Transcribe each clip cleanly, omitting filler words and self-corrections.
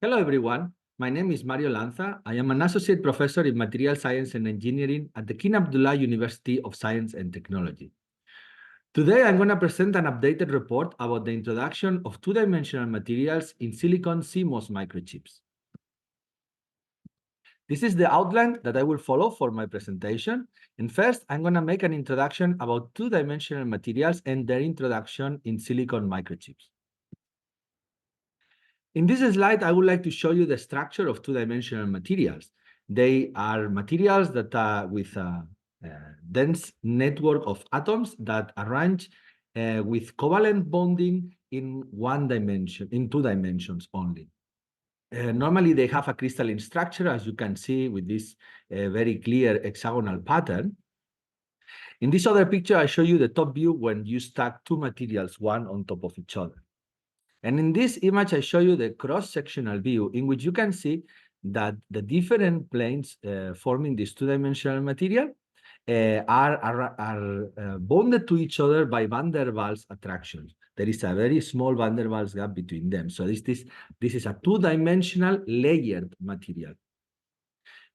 Hello, everyone. My name is Mario Lanza. I am an associate professor in material science and engineering at the King Abdullah University of Science and Technology. Today, I'm going to present an updated report about the introduction of two-dimensional materials in silicon CMOS microchips. This is the outline that I will follow for my presentation. And first, I'm going to make an introduction about two-dimensional materials and their introduction in silicon microchips. In this slide, I would like to show you the structure of two-dimensional materials. They are materials that are with a dense network of atoms that arrange with covalent bonding in in 2 dimensions only. Normally, they have a crystalline structure, as you can see with this very clear hexagonal pattern. In this other picture, I show you the top view when you stack two materials, one on top of each other. And in this image, I show you the cross-sectional view in which you can see that the different planes forming this two-dimensional material are bonded to each other by van der Waals attraction. There is a very small van der Waals gap between them. So this is a two-dimensional layered material.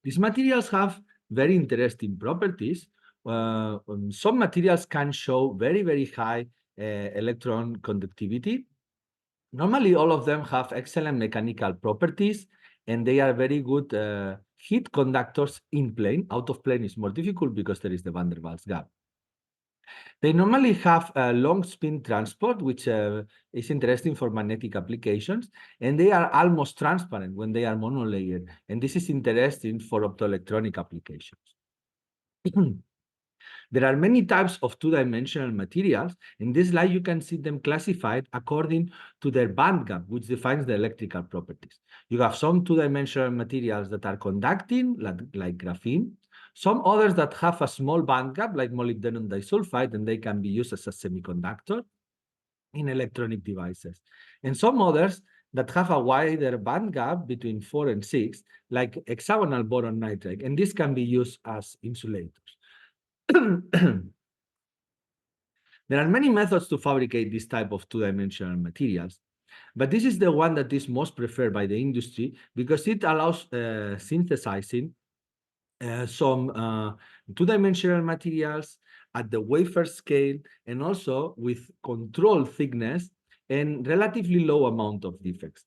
These materials have very interesting properties. Some materials can show very, very high electron conductivity. Normally, all of them have excellent mechanical properties, and they are very good heat conductors in plane. Out of plane is more difficult because there is the van der Waals gap. They normally have a long spin transport, which is interesting for magnetic applications, and they are almost transparent when they are monolayered, and this is interesting for optoelectronic applications. There are many types of two-dimensional materials. In this slide, you can see them classified according to their band gap, which defines the electrical properties. You have some two-dimensional materials that are conducting, like graphene, some others that have a small band gap, like molybdenum disulfide, and they can be used as a semiconductor in electronic devices. And some others that have a wider band gap between 4 and 6, like hexagonal boron nitride, and this can be used as insulators. There are many methods to fabricate this type of two-dimensional materials, but this is the one that is most preferred by the industry because it allows synthesizing some two-dimensional materials at the wafer scale and also with controlled thickness and relatively low amount of defects.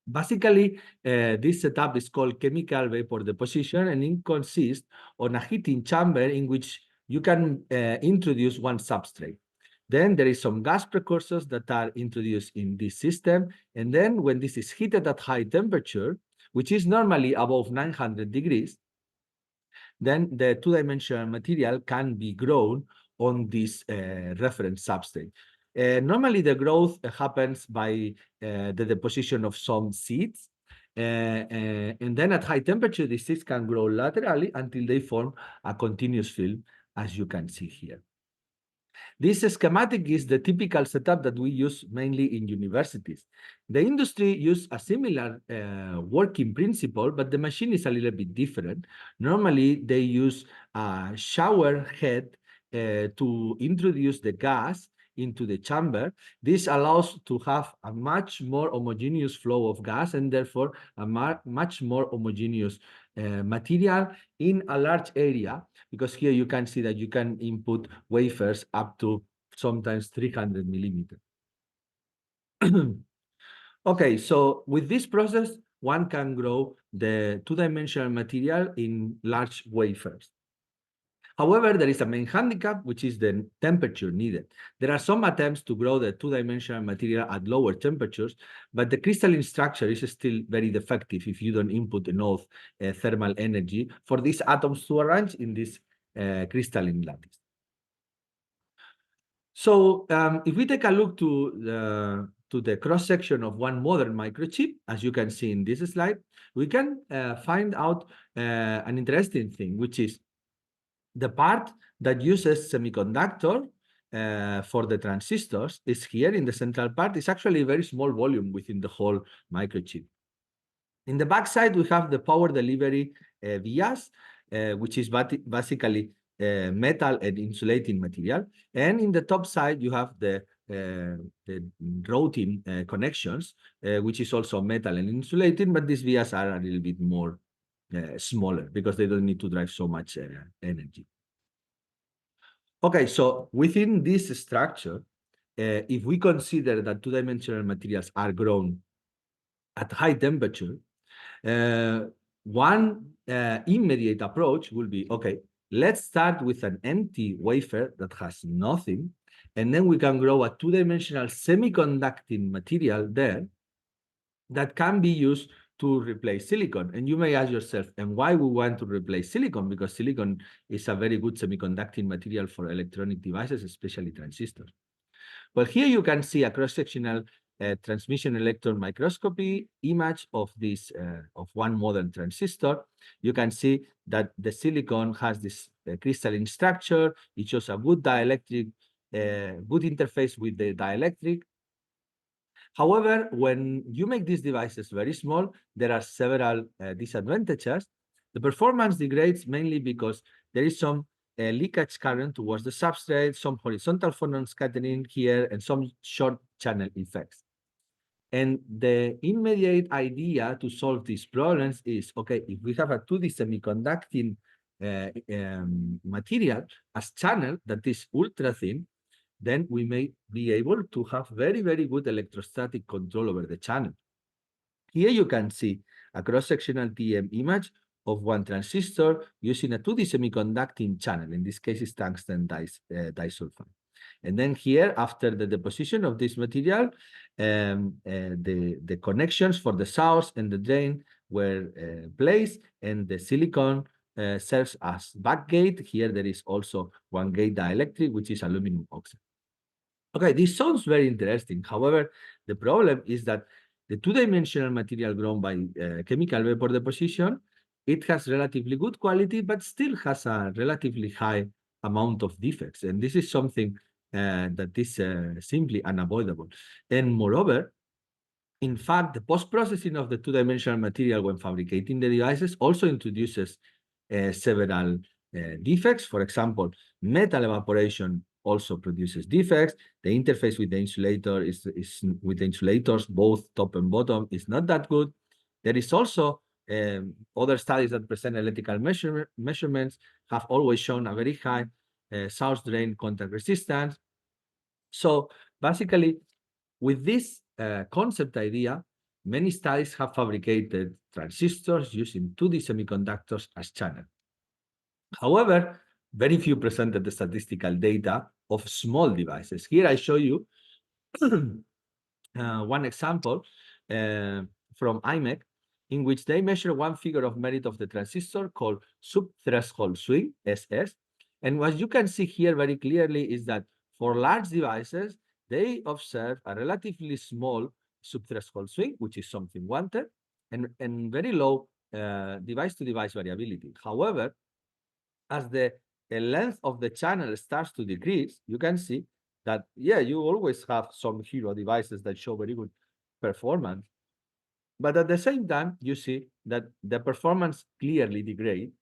Basically, this setup is called chemical vapor deposition, and it consists on a heating chamber in which you can introduce one substrate. Then there is some gas precursors that are introduced in this system. And then when this is heated at high temperature, which is normally above 900 degrees, then the two-dimensional material can be grown on this reference substrate. Normally, the growth happens by the deposition of some seeds. And then at high temperature, the seeds can grow laterally until they form a continuous film, as you can see here. This schematic is the typical setup that we use mainly in universities. The industry uses a similar working principle, but the machine is a little bit different. Normally, they use a shower head to introduce the gas into the chamber. This allows to have a much more homogeneous flow of gas and therefore a much more homogeneous material in a large area, because here you can see that you can input wafers up to sometimes 300 millimeters. Okay, so with this process, one can grow the two-dimensional material in large wafers. However, there is a main handicap, which is the temperature needed. There are some attempts to grow the two-dimensional material at lower temperatures, but the crystalline structure is still very defective if you don't input enough thermal energy for these atoms to arrange in this crystalline lattice. So if we take a look to the cross-section of one modern microchip, as you can see in this slide, we can find out an interesting thing, which is the part that uses semiconductor for the transistors is here in the central part. It's actually a very small volume within the whole microchip. In the backside, we have the power delivery vias, which is basically metal and insulating material. And in the top side, you have the the routing connections, which is also metal and insulating, but these vias are a little bit more smaller because they don't need to drive so much energy. Okay, so within this structure, if we consider that two-dimensional materials are grown at high temperature, one immediate approach will be, okay, let's start with an empty wafer that has nothing, and then we can grow a two-dimensional semiconducting material there that can be used to replace silicon. And you may ask yourself, and why we want to replace silicon? Because silicon is a very good semiconducting material for electronic devices, especially transistors. Well, here you can see a cross-sectional transmission electron microscopy image of this of one modern transistor. You can see that the silicon has this crystalline structure. It shows a good dielectric, good interface with the dielectric. However, when you make these devices very small, there are several disadvantages. The performance degrades mainly because there is some leakage current towards the substrate, some horizontal photon scattering here, and some short channel effects. And the immediate idea to solve these problems is, okay, if we have a 2D semiconducting material as channel that is ultra thin, then we may be able to have very, very good electrostatic control over the channel. Here you can see a cross-sectional TM image of one transistor using a 2D semiconducting channel. In this case, it's tungsten disulfide. And then here, after the deposition of this material, the connections for the source and the drain were placed, and the silicon serves as backgate. Here there is also one gate dielectric, which is aluminum oxide. Okay, this sounds very interesting. However, the problem is that the two-dimensional material grown by chemical vapor deposition, it has relatively good quality, but still has a relatively high amount of defects. And this is something that is simply unavoidable. And moreover, in fact, the post-processing of the two-dimensional material when fabricating the devices also introduces several defects. For example, metal evaporation also produces defects. The interface with the insulator is with the insulators, both top and bottom, is not that good. There is also other studies that present electrical measurements have always shown a very high source drain contact resistance. So basically, with this concept idea, many studies have fabricated transistors using 2D semiconductors as channel. However, very few presented the statistical data of small devices. Here I show you one example from IMEC, in which they measure one figure of merit of the transistor called subthreshold swing, SS. And what you can see here very clearly is that for large devices, they observe a relatively small subthreshold swing, which is something wanted, and very low device-to-device variability. However, as the length of the channel starts to decrease, you can see that, yeah, you always have some hero devices that show very good performance. But at the same time, you see that the performance clearly degrades.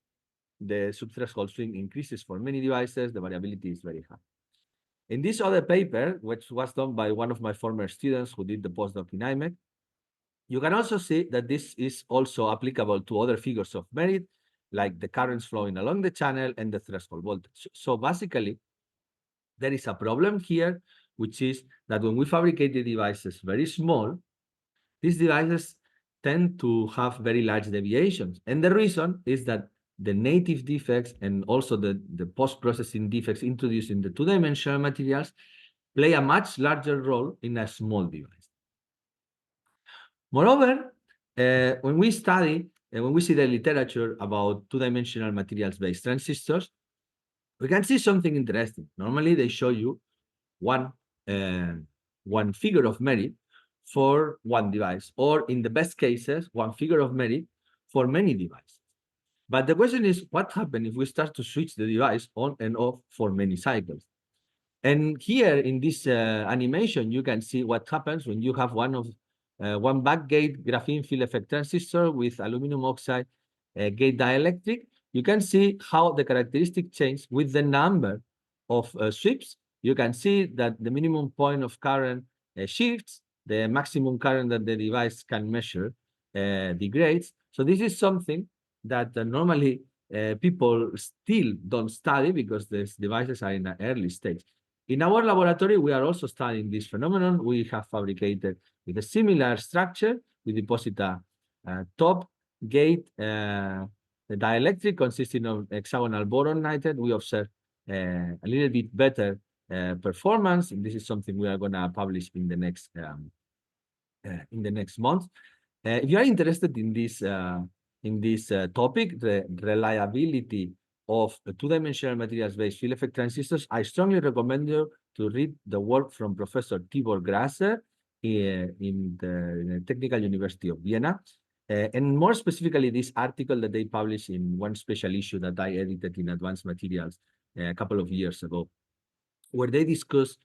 The subthreshold swing increases for many devices. The variability is very high. In this other paper, which was done by one of my former students who did the postdoc in IMEC, you can also see that this is also applicable to other figures of merit, like the currents flowing along the channel and the threshold voltage. So basically, there is a problem here, which is that when we fabricate the devices very small, these devices tend to have very large deviations. And the reason is that the native defects and also the post-processing defects introduced in the two-dimensional materials play a much larger role in a small device. Moreover, when we study and when we see the literature about two-dimensional materials-based transistors, we can see something interesting. Normally, they show you one figure of merit for one device, or in the best cases, one figure of merit for many devices. But the question is, what happens if we start to switch the device on and off for many cycles? And here in this animation, you can see what happens when you have one backgate graphene field effect transistor with aluminum oxide gate dielectric. You can see how the characteristic change with the number of sweeps you can see that the minimum point of current shifts, the maximum current that the device can measure degrades. So this is something that normally people still don't study because these devices are in an early stage. In our laboratory, we are also studying this phenomenon. We have fabricated with a similar structure. We deposit a top gate the dielectric consisting of hexagonal boron nitride. We observe a little bit better performance, and this is something we are going to publish in the next month. If you are interested in this topic, the reliability of two-dimensional materials-based field effect transistors, I strongly recommend you to read the work from Professor Tibor Grasser in the Technical University of Vienna. And more specifically, this article that they published in one special issue that I edited in Advanced Materials a couple of years ago, where they discuss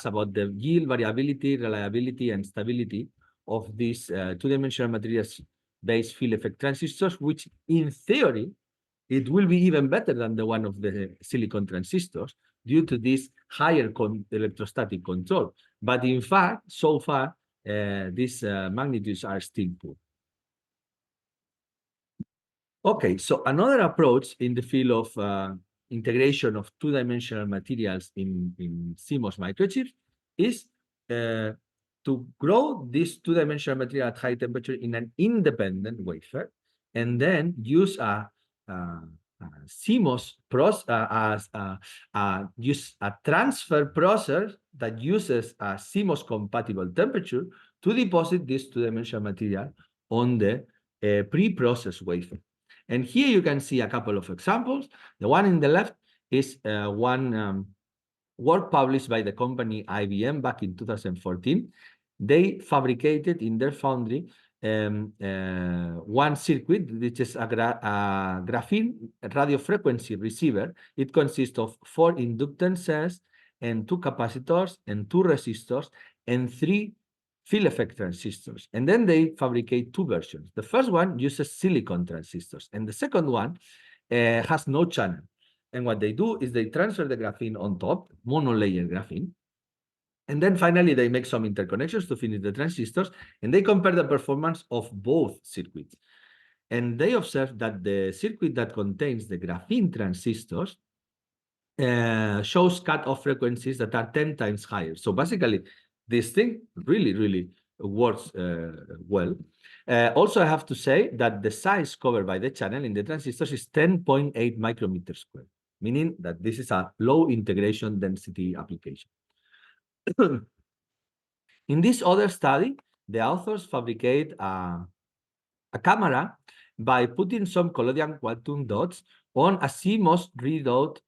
about the yield, variability, reliability, and stability of these two-dimensional materials-based field effect transistors, which in theory, it will be even better than the one of the silicon transistors due to this higher electrostatic control. But in fact, so far, these magnitudes are still poor. Okay, so another approach in the field of integration of two-dimensional materials in CMOS microchips is to grow this two-dimensional material at high temperature in an independent wafer, and then use a CMOS process use a transfer process that uses a CMOS compatible temperature to deposit this two-dimensional material on the pre-processed wafer. And here you can see a couple of examples. The one in the left is one work published by the company IBM back in 2014. They fabricated in their foundry one circuit, which is a graphene radio frequency receiver. It consists of 4 inductance cells and 2 capacitors and 2 resistors and 3 field effect transistors. And then they fabricate 2 versions. The first one uses silicon transistors, and the second one has no channel. And what they do is they transfer the graphene on top, monolayer graphene, and then finally they make some interconnections to finish the transistors, and they compare the performance of both circuits. And they observe that the circuit that contains the graphene transistors shows cutoff frequencies that are 10 times higher. So basically, this thing really works well. Also, I have to say that the size covered by the channel in the transistors is 10.8 micrometers squared, meaning that this is a low integration density application. In this other study, the authors fabricate a camera by putting some collodion quantum dots on a CMOS redot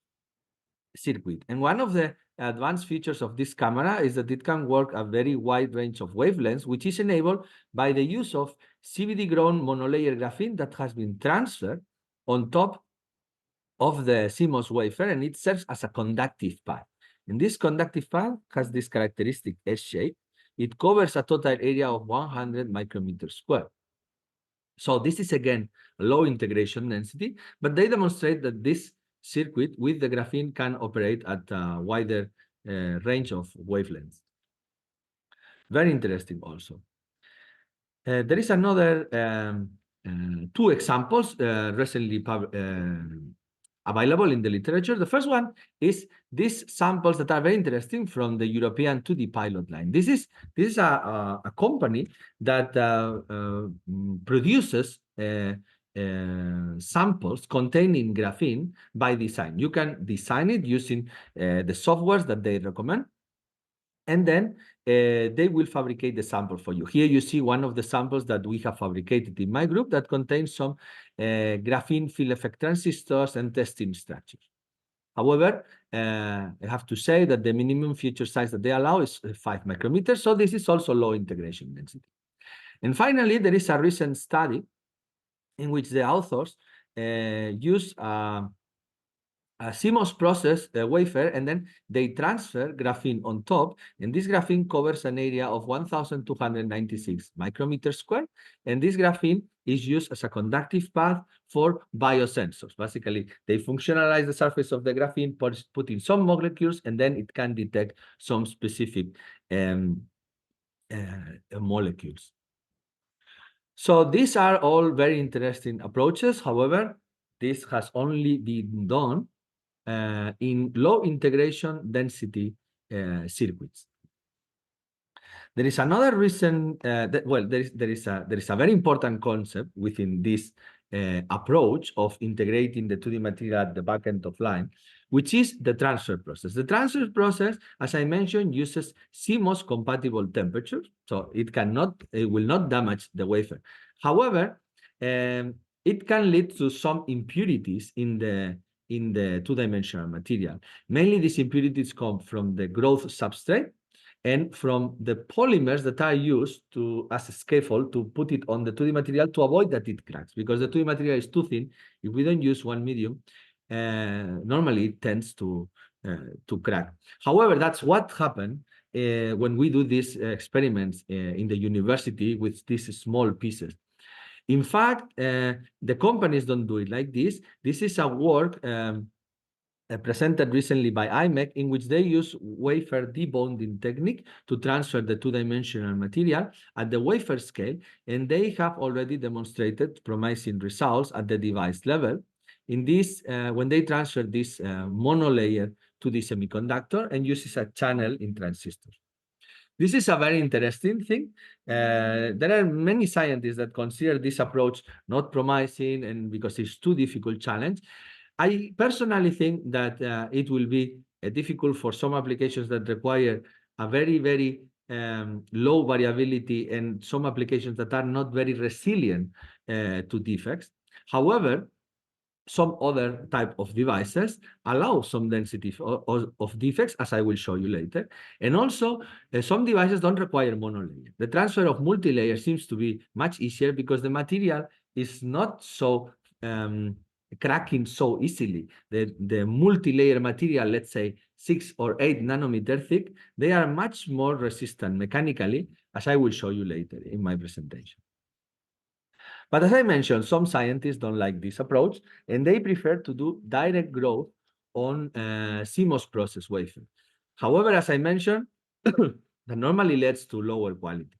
circuit. And one of the advanced features of this camera is that it can work a very wide range of wavelengths, which is enabled by the use of CVD-grown monolayer graphene that has been transferred on top of the CMOS wafer, and it serves as a conductive pad. And this conductive pad has this characteristic S shape. It covers a total area of 100 micrometers squared. So this is, again, low integration density, but they demonstrate that this circuit with the graphene can operate at a wider range of wavelengths. Very interesting also. There is another 2 examples recently available in the literature. The first one is these samples that are very interesting from the European 2D pilot line. This is a company that produces samples containing graphene by design. You can design it using the softwares that they recommend, and then they will fabricate the sample for you. Here you see one of the samples that we have fabricated in my group that contains some graphene field effect transistors and testing structures. However, I have to say that the minimum feature size that they allow is 5 micrometers, so this is also low integration density. And finally, there is a recent study in which the authors use a a CMOS process wafer, and then they transfer graphene on top, and this graphene covers an area of 1,296 micrometers square, and this graphene is used as a conductive path for biosensors. Basically, they functionalize the surface of the graphene, put in some molecules, and then it can detect some specific molecules. So these are all very interesting approaches. However, this has only been done in low integration density circuits. There is another reason there is a very important concept within this approach of integrating the 2D material at the back end of line, which is the transfer process. The transfer process, as I mentioned, uses CMOS compatible temperatures, so it will not damage the wafer. However, it can lead to some impurities in the two-dimensional material. Mainly these impurities come from the growth substrate and from the polymers that are used as a scaffold to put it on the 2D material to avoid that it cracks, because the 2D material is too thin. If we don't use one medium, normally it tends to crack. However, that's what happened when we do these experiments in the university with these small pieces. In fact, the companies don't do it like this. This is a work presented recently by IMEC, in which they use wafer debonding technique to transfer the two-dimensional material at the wafer scale, and they have already demonstrated promising results at the device level. In this, when they transfer this monolayer to the semiconductor and uses a channel in transistors. This is a very interesting thing. There are many scientists that consider this approach not promising, and because it's too difficult challenge. I personally think that it will be difficult for some applications that require a very, very low variability, and some applications that are not very resilient to defects. However, some other type of devices allow some density of defects, as I will show you later. And also, some devices don't require monolayer. The transfer of multi-layer seems to be much easier because the material is not so cracking so easily. The multi-layer material, let's say 6 or 8 nanometer thick, they are much more resistant mechanically, as I will show you later in my presentation. But as I mentioned, some scientists don't like this approach, and they prefer to do direct growth on CMOS process wafer. However, as I mentioned, that normally leads to lower quality.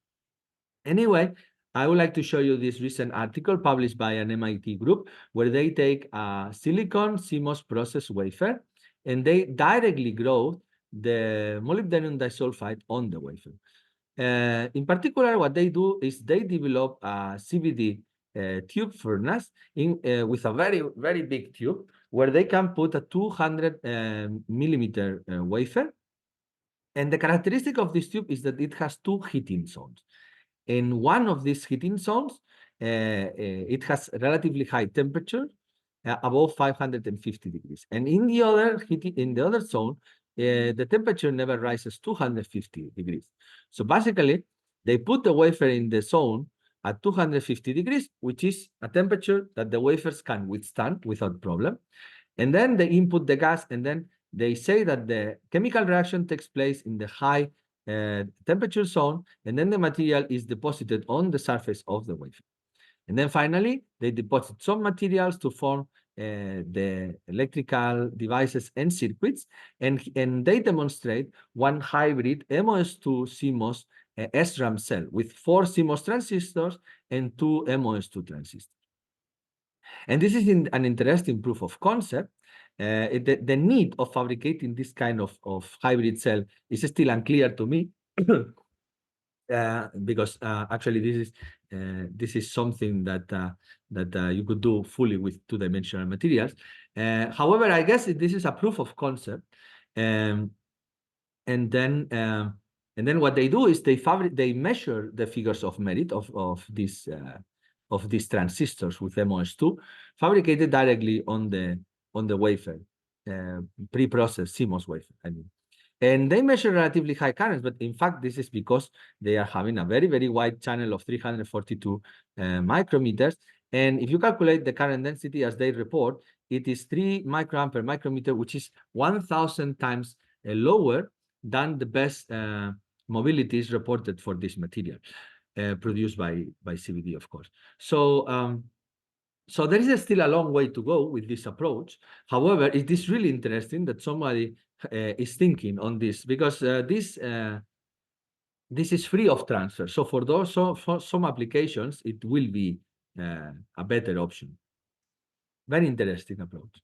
Anyway, I would like to show you this recent article published by an MIT group, where they take a silicon CMOS process wafer, and they directly grow the molybdenum disulfide on the wafer. In particular, what they do is they develop a CVD tube furnace with a very, very big tube, where they can put a 200 millimeter wafer. And the characteristic of this tube is that it has 2 heating zones. In one of these heating zones, it has relatively high temperature, above 550 degrees. And in the other zone, the temperature never rises 250 degrees. So basically, they put the wafer in the zone at 250 degrees, which is a temperature that the wafers can withstand without problem. And then they input the gas, and then they say that the chemical reaction takes place in the high temperature zone, and then the material is deposited on the surface of the wafer. And then finally, they deposit some materials to form the electrical devices and circuits, and they demonstrate one hybrid MOS2 CMOS SRAM cell with 4 CMOS transistors and 2 MOS2 transistors. And this is an interesting proof of concept. The need of fabricating this kind of hybrid cell is still unclear to me. Because actually this is something that you could do fully with 2-dimensional materials. However, I guess this is a proof of concept, and then what they do is they measure the figures of merit of these transistors with MOS2 fabricated directly on the wafer, pre-processed CMOS wafer, I mean. And they measure relatively high currents, but in fact, this is because they are having a very, very wide channel of 342 micrometers. And if you calculate the current density as they report, it is 3 microamp per micrometer, which is 1,000 times lower than the best mobilities reported for this material, produced by CVD, of course. So there is still a long way to go with this approach. However, it is really interesting that somebody is thinking on this, because this is free of transfer. So for those, for some applications, it will be a better option. Very interesting approach.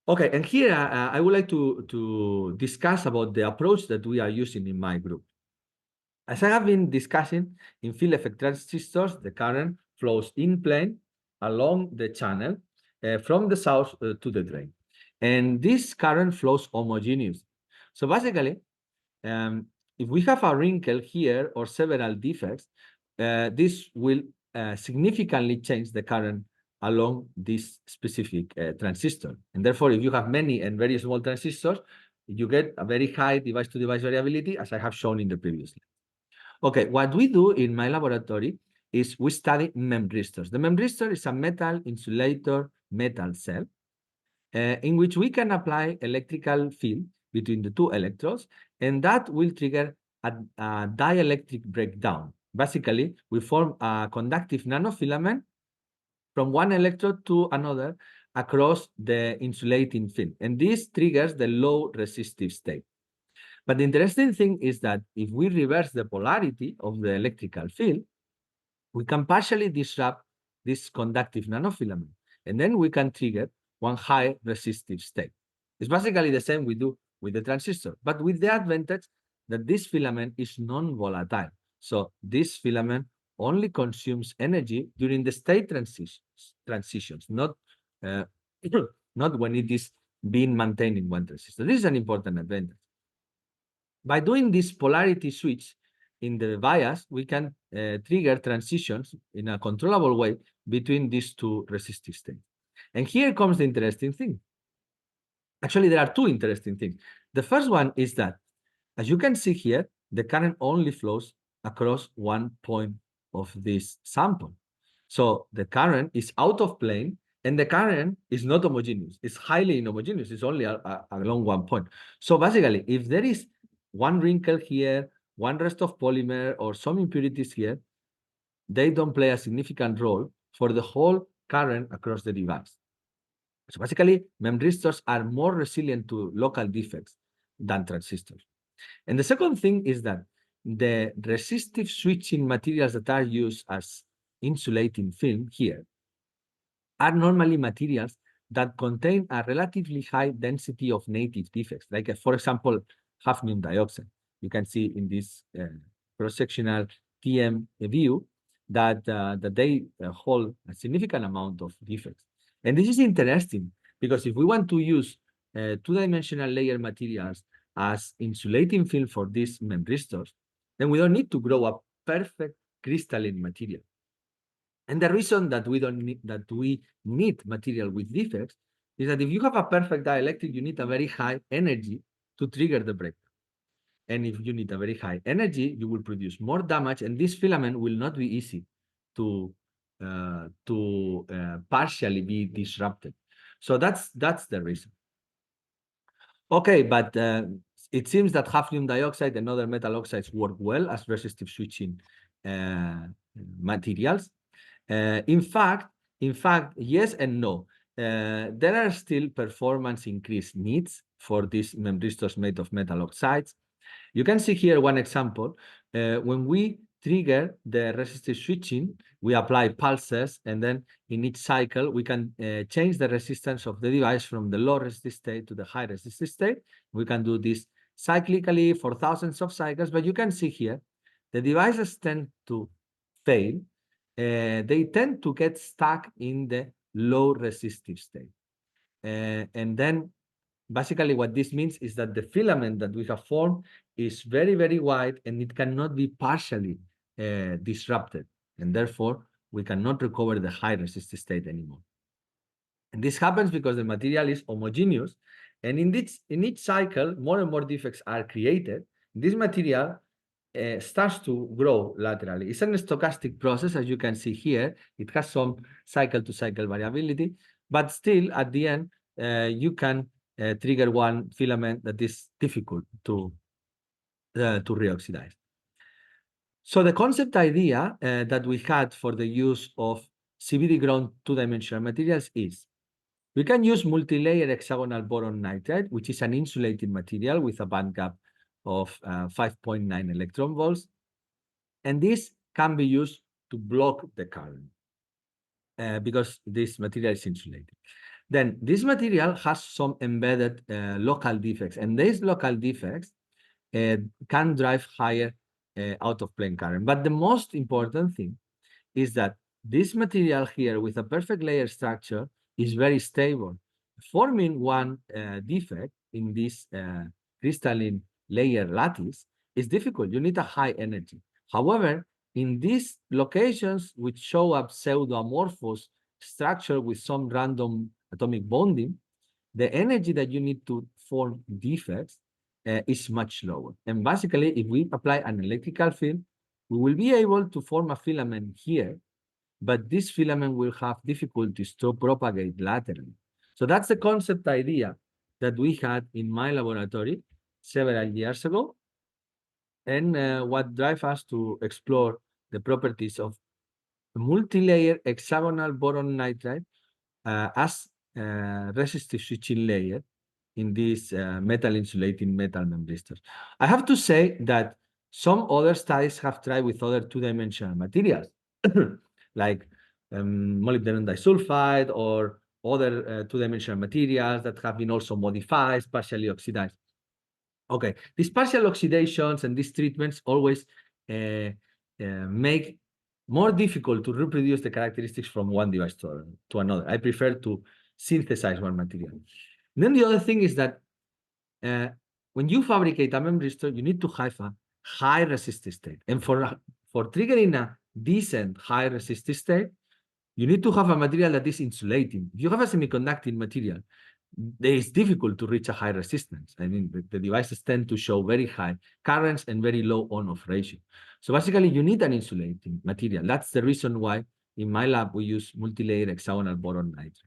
Okay, and here I would like to discuss about the approach that we are using in my group. As I have been discussing, in field effect transistors, the current flows in plane along the channel from the source to the drain. And this current flows homogeneous. So basically, if we have a wrinkle here or several defects, this will significantly change the current along this specific transistor. And therefore, if you have many and very small transistors, you get a very high device-to-device variability, as I have shown in the previous slide. Okay, what we do in my laboratory is we study memristors. The memristor is a metal insulator metal cell in which we can apply electrical field between the two electrodes, and that will trigger a dielectric breakdown. Basically, we form a conductive nanofilament from one electrode to another across the insulating film, and this triggers the low resistive state. But the interesting thing is that if we reverse the polarity of the electrical field, we can partially disrupt this conductive nanofilament, and then we can trigger one high resistive state. It's basically the same we do with the transistor, but with the advantage that this filament is non-volatile. So this filament only consumes energy during the state transitions, not not when it is being maintained in one transistor. This is an important advantage. By doing this polarity switch in the bias, we can trigger transitions in a controllable way between these two resistive states. And here comes the interesting thing. Actually, there are two interesting things. The first one is that, as you can see here, the current only flows across one point of this sample. So the current is out of plane, and the current is not homogeneous. It's highly inhomogeneous. It's only along one point. So basically, if there is one wrinkle here, one rest of polymer, or some impurities here, they don't play a significant role for the whole current across the device. So basically, memristors are more resilient to local defects than transistors. And the second thing is that the resistive switching materials that are used as insulating film here are normally materials that contain a relatively high density of native defects, like, for example, hafnium dioxide. You can see in this cross-sectional TM view that, that they hold a significant amount of defects. And this is interesting because if we want to use two-dimensional layer materials as insulating film for these memristors, then we don't need to grow a perfect crystalline material. And the reason that we need material with defects is that if you have a perfect dielectric, you need a very high energy to trigger the breakdown. And if you need a very high energy, you will produce more damage, and this filament will not be easy to partially be disrupted. So that's the reason. Okay, but it seems that hafnium dioxide and other metal oxides work well as resistive switching materials. In fact, yes and no. There are still performance increase needs for these memristors made of metal oxides. You can see here one example. When we trigger the resistive switching, we apply pulses, and then in each cycle, we can change the resistance of the device from the low resistive state to the high resistive state. We can do this cyclically for thousands of cycles, but you can see here, the devices tend to fail. They tend to get stuck in the low resistive state. And then basically what this means is that the filament that we have formed is very, very wide, and it cannot be partially disrupted. And therefore, we cannot recover the high resistive state anymore. And this happens because the material is homogeneous. And in each cycle, more and more defects are created. This material starts to grow laterally. It's a stochastic process, as you can see here. It has some cycle-to-cycle variability, but still, at the end, you can trigger one filament that is difficult to reoxidize. So the concept idea that we had for the use of CVD-grown two-dimensional materials is we can use multi-layer hexagonal boron nitride, which is an insulating material with a band gap of 5.9 electron volts. And this can be used to block the current because this material is insulated. Then this material has some embedded local defects, and these local defects can drive higher out-of-plane current. But the most important thing is that this material here with a perfect layer structure is very stable. Forming one defect in this crystalline layer lattice is difficult. You need a high energy. However, in these locations which show up pseudo-amorphous structure with some random atomic bonding, the energy that you need to form defects is much lower. And basically, if we apply an electrical field, we will be able to form a filament here, but this filament will have difficulties to propagate laterally. So that's the concept idea that we had in my laboratory several years ago, and what drives us to explore the properties of multi-layer hexagonal boron nitride as resistive switching layer in these metal insulating metal memristors. I have to say that some other studies have tried with other two-dimensional materials, like molybdenum disulfide or other two-dimensional materials that have been also modified, partially oxidized. Okay, these partial oxidations and these treatments always make more difficult to reproduce the characteristics from one device to another. I prefer to synthesize one material. And then the other thing is that when you fabricate a memristor, you need to have a high resistive state. And for triggering a decent high resistive state, you need to have a material that is insulating. If you have a semiconducting material, it's difficult to reach a high resistance. I mean, the devices tend to show very high currents and very low on-off ratio. So basically, you need an insulating material. That's the reason why in my lab, we use multi-layer hexagonal boron nitride.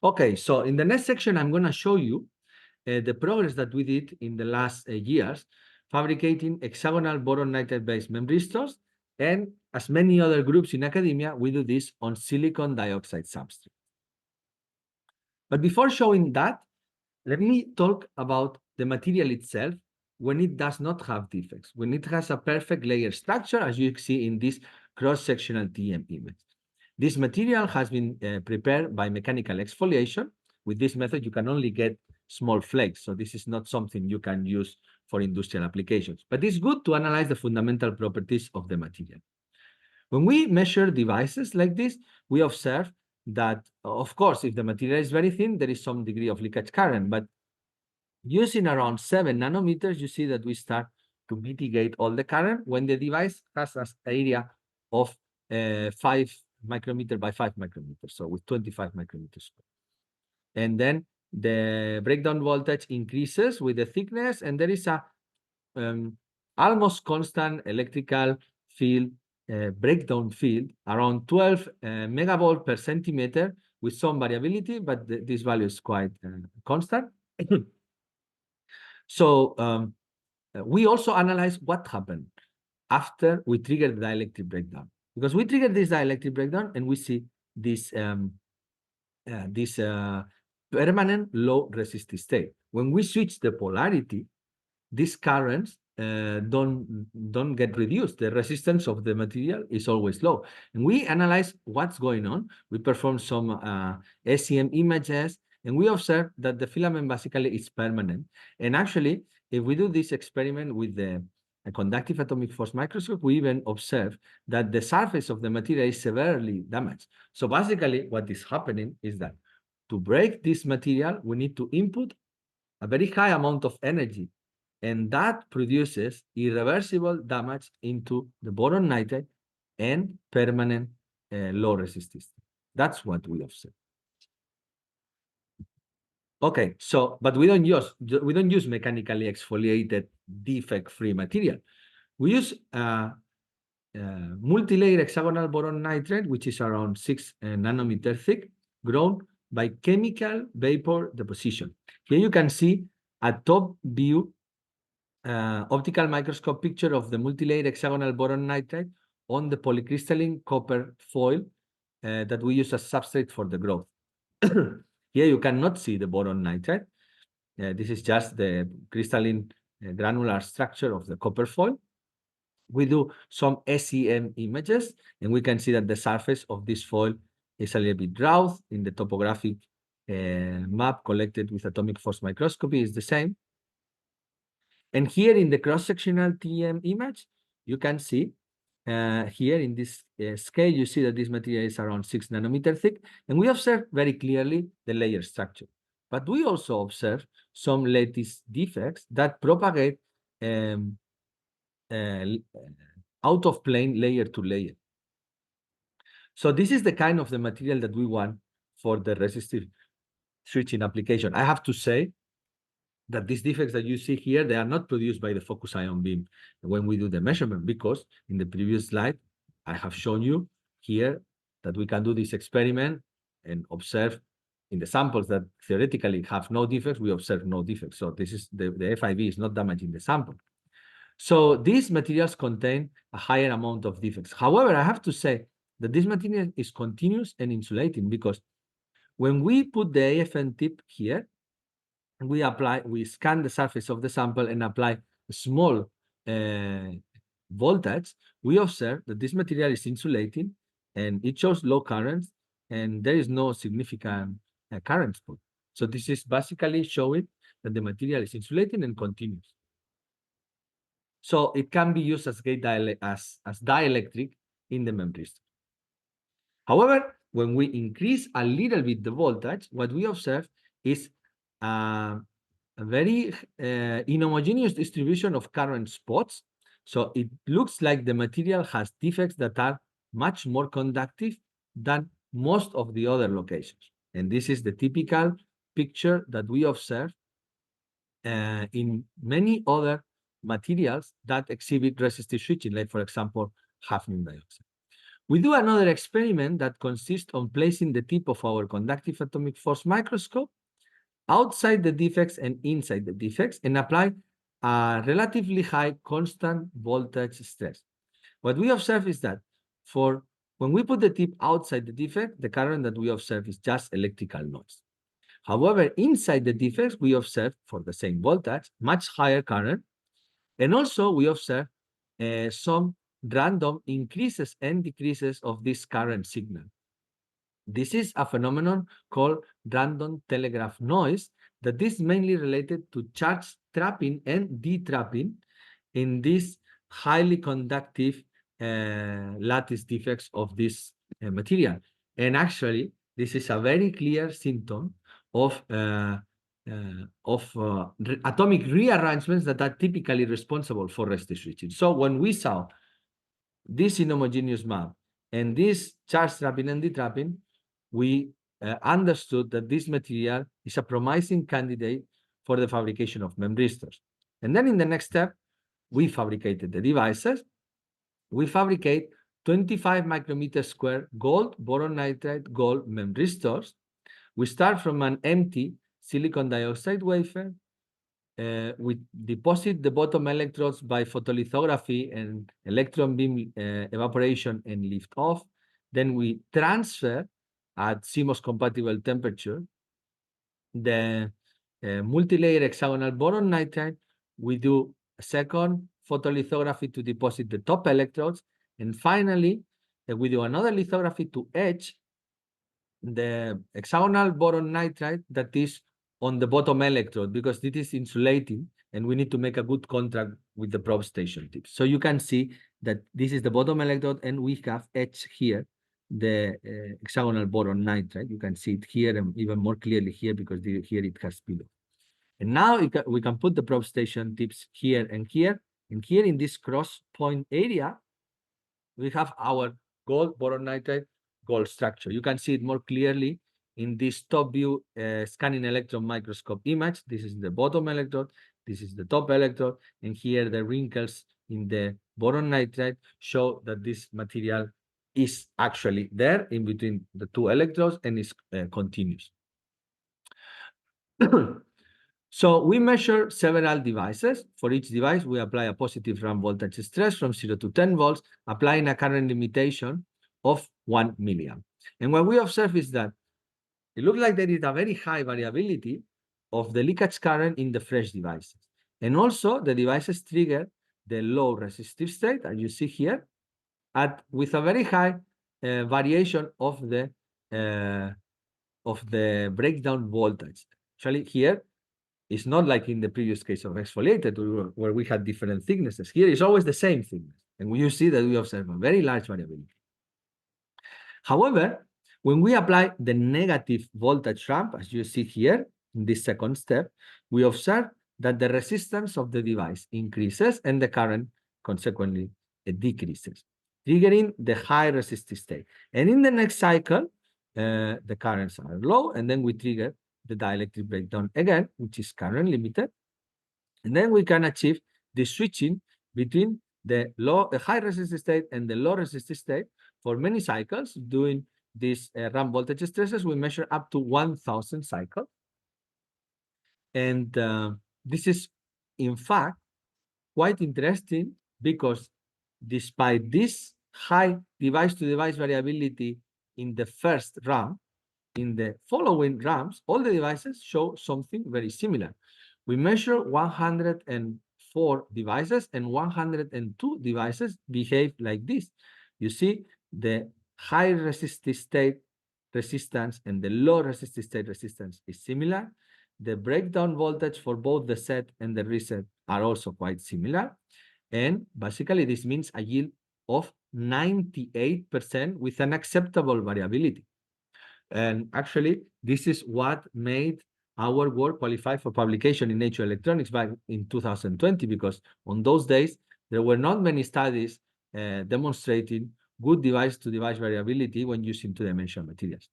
Okay, so in the next section, I'm going to show you the progress that we did in the last years, fabricating hexagonal boron nitride-based memristors. And as many other groups in academia, we do this on silicon dioxide substrate. But before showing that, let me talk about the material itself when it does not have defects, when it has a perfect layer structure, as you see in this cross-sectional TM image. This material has been prepared by mechanical exfoliation. With this method, you can only get small flakes, so this is not something you can use for industrial applications. But it's good to analyze the fundamental properties of the material. When we measure devices like this, we observe that, of course, if the material is very thin, there is some degree of leakage current. But using around 7 nanometers, you see that we start to mitigate all the current when the device has an area of 5 micrometer by 5 micrometers, so with 25 micrometers. And then the breakdown voltage increases with the thickness, and there is a almost constant electrical field, breakdown field, around 12 megavolt per centimeter with some variability, but this value is quite constant. So we also analyze what happened after we trigger the dielectric breakdown, because we trigger this dielectric breakdown and we see this permanent low resistive state. When we switch the polarity, these currents don't get reduced. The resistance of the material is always low. And we analyze what's going on. We perform some SEM images, and we observe that the filament basically is permanent. And actually, if we do this experiment with the conductive atomic force microscope, we even observe that the surface of the material is severely damaged. So basically, what is happening is that to break this material, we need to input a very high amount of energy, and that produces irreversible damage into the boron nitride and permanent low resistance. That's what we observe. Okay, so but we don't use mechanically exfoliated defect-free material. We use multi-layer hexagonal boron nitride, which is around 6 nanometer thick, grown by chemical vapor deposition. Here you can see a top view optical microscope picture of the multi-layer hexagonal boron nitride on the polycrystalline copper foil that we use as substrate for the growth. Here you cannot see the boron nitride. This is just the crystalline granular structure of the copper foil. We do some SEM images, and we can see that the surface of this foil is a little bit rough. In the topographic map collected with atomic force microscopy is the same. And here in the cross-sectional TEM image, you can see here in this scale, you see that this material is around 6 nanometer thick, and we observe very clearly the layer structure. But we also observe some lattice defects that propagate out of plane layer to layer. So this is the kind of the material that we want for the resistive switching application. I have to say that these defects that you see here, they are not produced by the focus ion beam when we do the measurement, because in the previous slide, I have shown you here that we can do this experiment and observe in the samples that theoretically have no defects, we observe no defects. So this is the FIB is not damaging the sample. So these materials contain a higher amount of defects. However, I have to say that this material is continuous and insulating, because when we put the AFN tip here, we scan the surface of the sample and apply a small voltage, we observe that this material is insulating and it shows low currents and there is no significant current spot. So this is basically showing that the material is insulating and continuous. So it can be used as dielectric in the memristor. However, when we increase a little bit the voltage, what we observe is a very inhomogeneous distribution of current spots. So it looks like the material has defects that are much more conductive than most of the other locations. And this is the typical picture that we observe in many other materials that exhibit resistive switching, like, for example, hafnium dioxide. We do another experiment that consists on placing the tip of our conductive atomic force microscope outside the defects and inside the defects and apply a relatively high constant voltage stress. What we observe is that when we put the tip outside the defect, the current that we observe is just electrical noise. However, inside the defects, we observe, for the same voltage, much higher current. And also, we observe some random increases and decreases of this current signal. This is a phenomenon called random telegraph noise that is mainly related to charge trapping and detrapping in these highly conductive lattice defects of this material. And actually, this is a very clear symptom of atomic rearrangements that are typically responsible for resistive switching. So when we saw this inhomogeneous map and this charge trapping and detrapping, we understood that this material is a promising candidate for the fabrication of memristors. And then in the next step, we fabricated the devices. We fabricate 25 micrometer square gold, boron nitride, gold memristors. We start from an empty silicon dioxide wafer. We deposit the bottom electrodes by photolithography and electron beam evaporation and lift off. Then we transfer at CMOS compatible temperature the multi-layer hexagonal boron nitride. We do a second photolithography to deposit the top electrodes. And finally, we do another lithography to etch the hexagonal boron nitride that is on the bottom electrode, because it is insulating and we need to make a good contact with the probe station tips. So you can see that this is the bottom electrode and we have etched here the hexagonal boron nitride. You can see it here and even more clearly here because here it has below. And now we can put the probe station tips here and here. And here in this cross point area, we have our gold boron nitride gold structure. You can see it more clearly in this top view scanning electron microscope image. This is the bottom electrode, this is the top electrode, and here the wrinkles in the boron nitride show that this material is actually there in between the two electrodes and is continuous. So we measure several devices. For each device, we apply a positive ramp voltage stress from 0 to 10 volts, applying a current limitation of 1 milliamp. And what we observe is that it looks like there is a very high variability of the leakage current in the fresh devices. And also, the devices trigger the low resistive state, as you see here, with a very high variation of the breakdown voltage. Actually, here, it's not like in the previous case of exfoliated, where we had different thicknesses. Here, it's always the same thickness. And you see that we observe a very large variability. However, when we apply the negative voltage ramp, as you see here in this second step, we observe that the resistance of the device increases and the current consequently decreases, triggering the high resistive state. And in the next cycle, the currents are low, and then we trigger the dielectric breakdown again, which is current limited. And then we can achieve the switching between the high resistive state and the low resistive state for many cycles. Doing these ramp voltage stresses, we measure up to 1,000 cycles. And this is, in fact, quite interesting because despite this high device-to-device variability in the first ramp, in the following ramps, all the devices show something very similar. We measure 104 devices, and 102 devices behave like this. You see the high resistive state resistance and the low resistive state resistance is similar. The breakdown voltage for both the set and the reset are also quite similar. And basically, this means a yield of 98% with an acceptable variability. And actually, this is what made our work qualify for publication in Nature Electronics back in 2020, because on those days, there were not many studies demonstrating good device-to-device variability when using two-dimensional materials.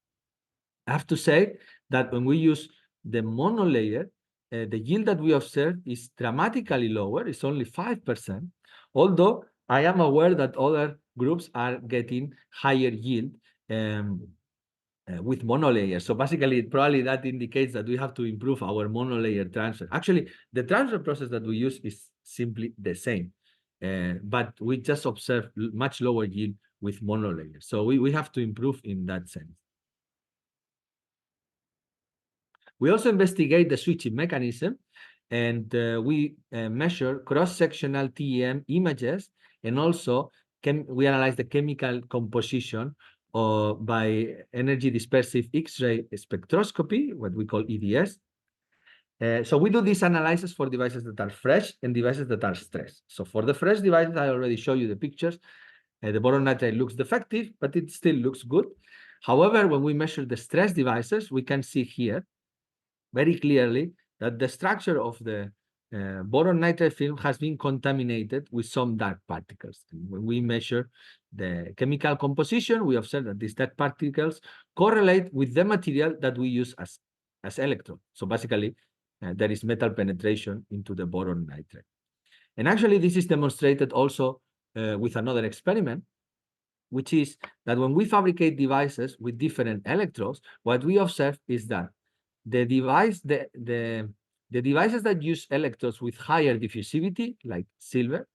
I have to say that when we use the monolayer, the yield that we observe is dramatically lower. It's only 5%, although I am aware that other groups are getting higher yield with monolayer. So basically, probably that indicates that we have to improve our monolayer transfer. Actually, the transfer process that we use is simply the same, but we just observe much lower yield with monolayer. So we have to improve in that sense. We also investigate the switching mechanism, and we measure cross-sectional TEM images, and also we analyze the chemical composition by energy dispersive X-ray spectroscopy, what we call EDS. So we do this analysis for devices that are fresh and devices that are stressed. So for the fresh devices, I already show you the pictures. The boron nitride looks defective, but it still looks good. However, when we measure the stressed devices, we can see here very clearly that the structure of the boron nitride film has been contaminated with some dark particles. And when we measure the chemical composition, we observe that these dark particles correlate with the material that we use as electrode. So basically, there is metal penetration into the boron nitride. And actually, this is demonstrated also with another experiment, which is that when we fabricate devices with different electrodes, what we observe is that the devices that use electrodes with higher diffusivity, like silver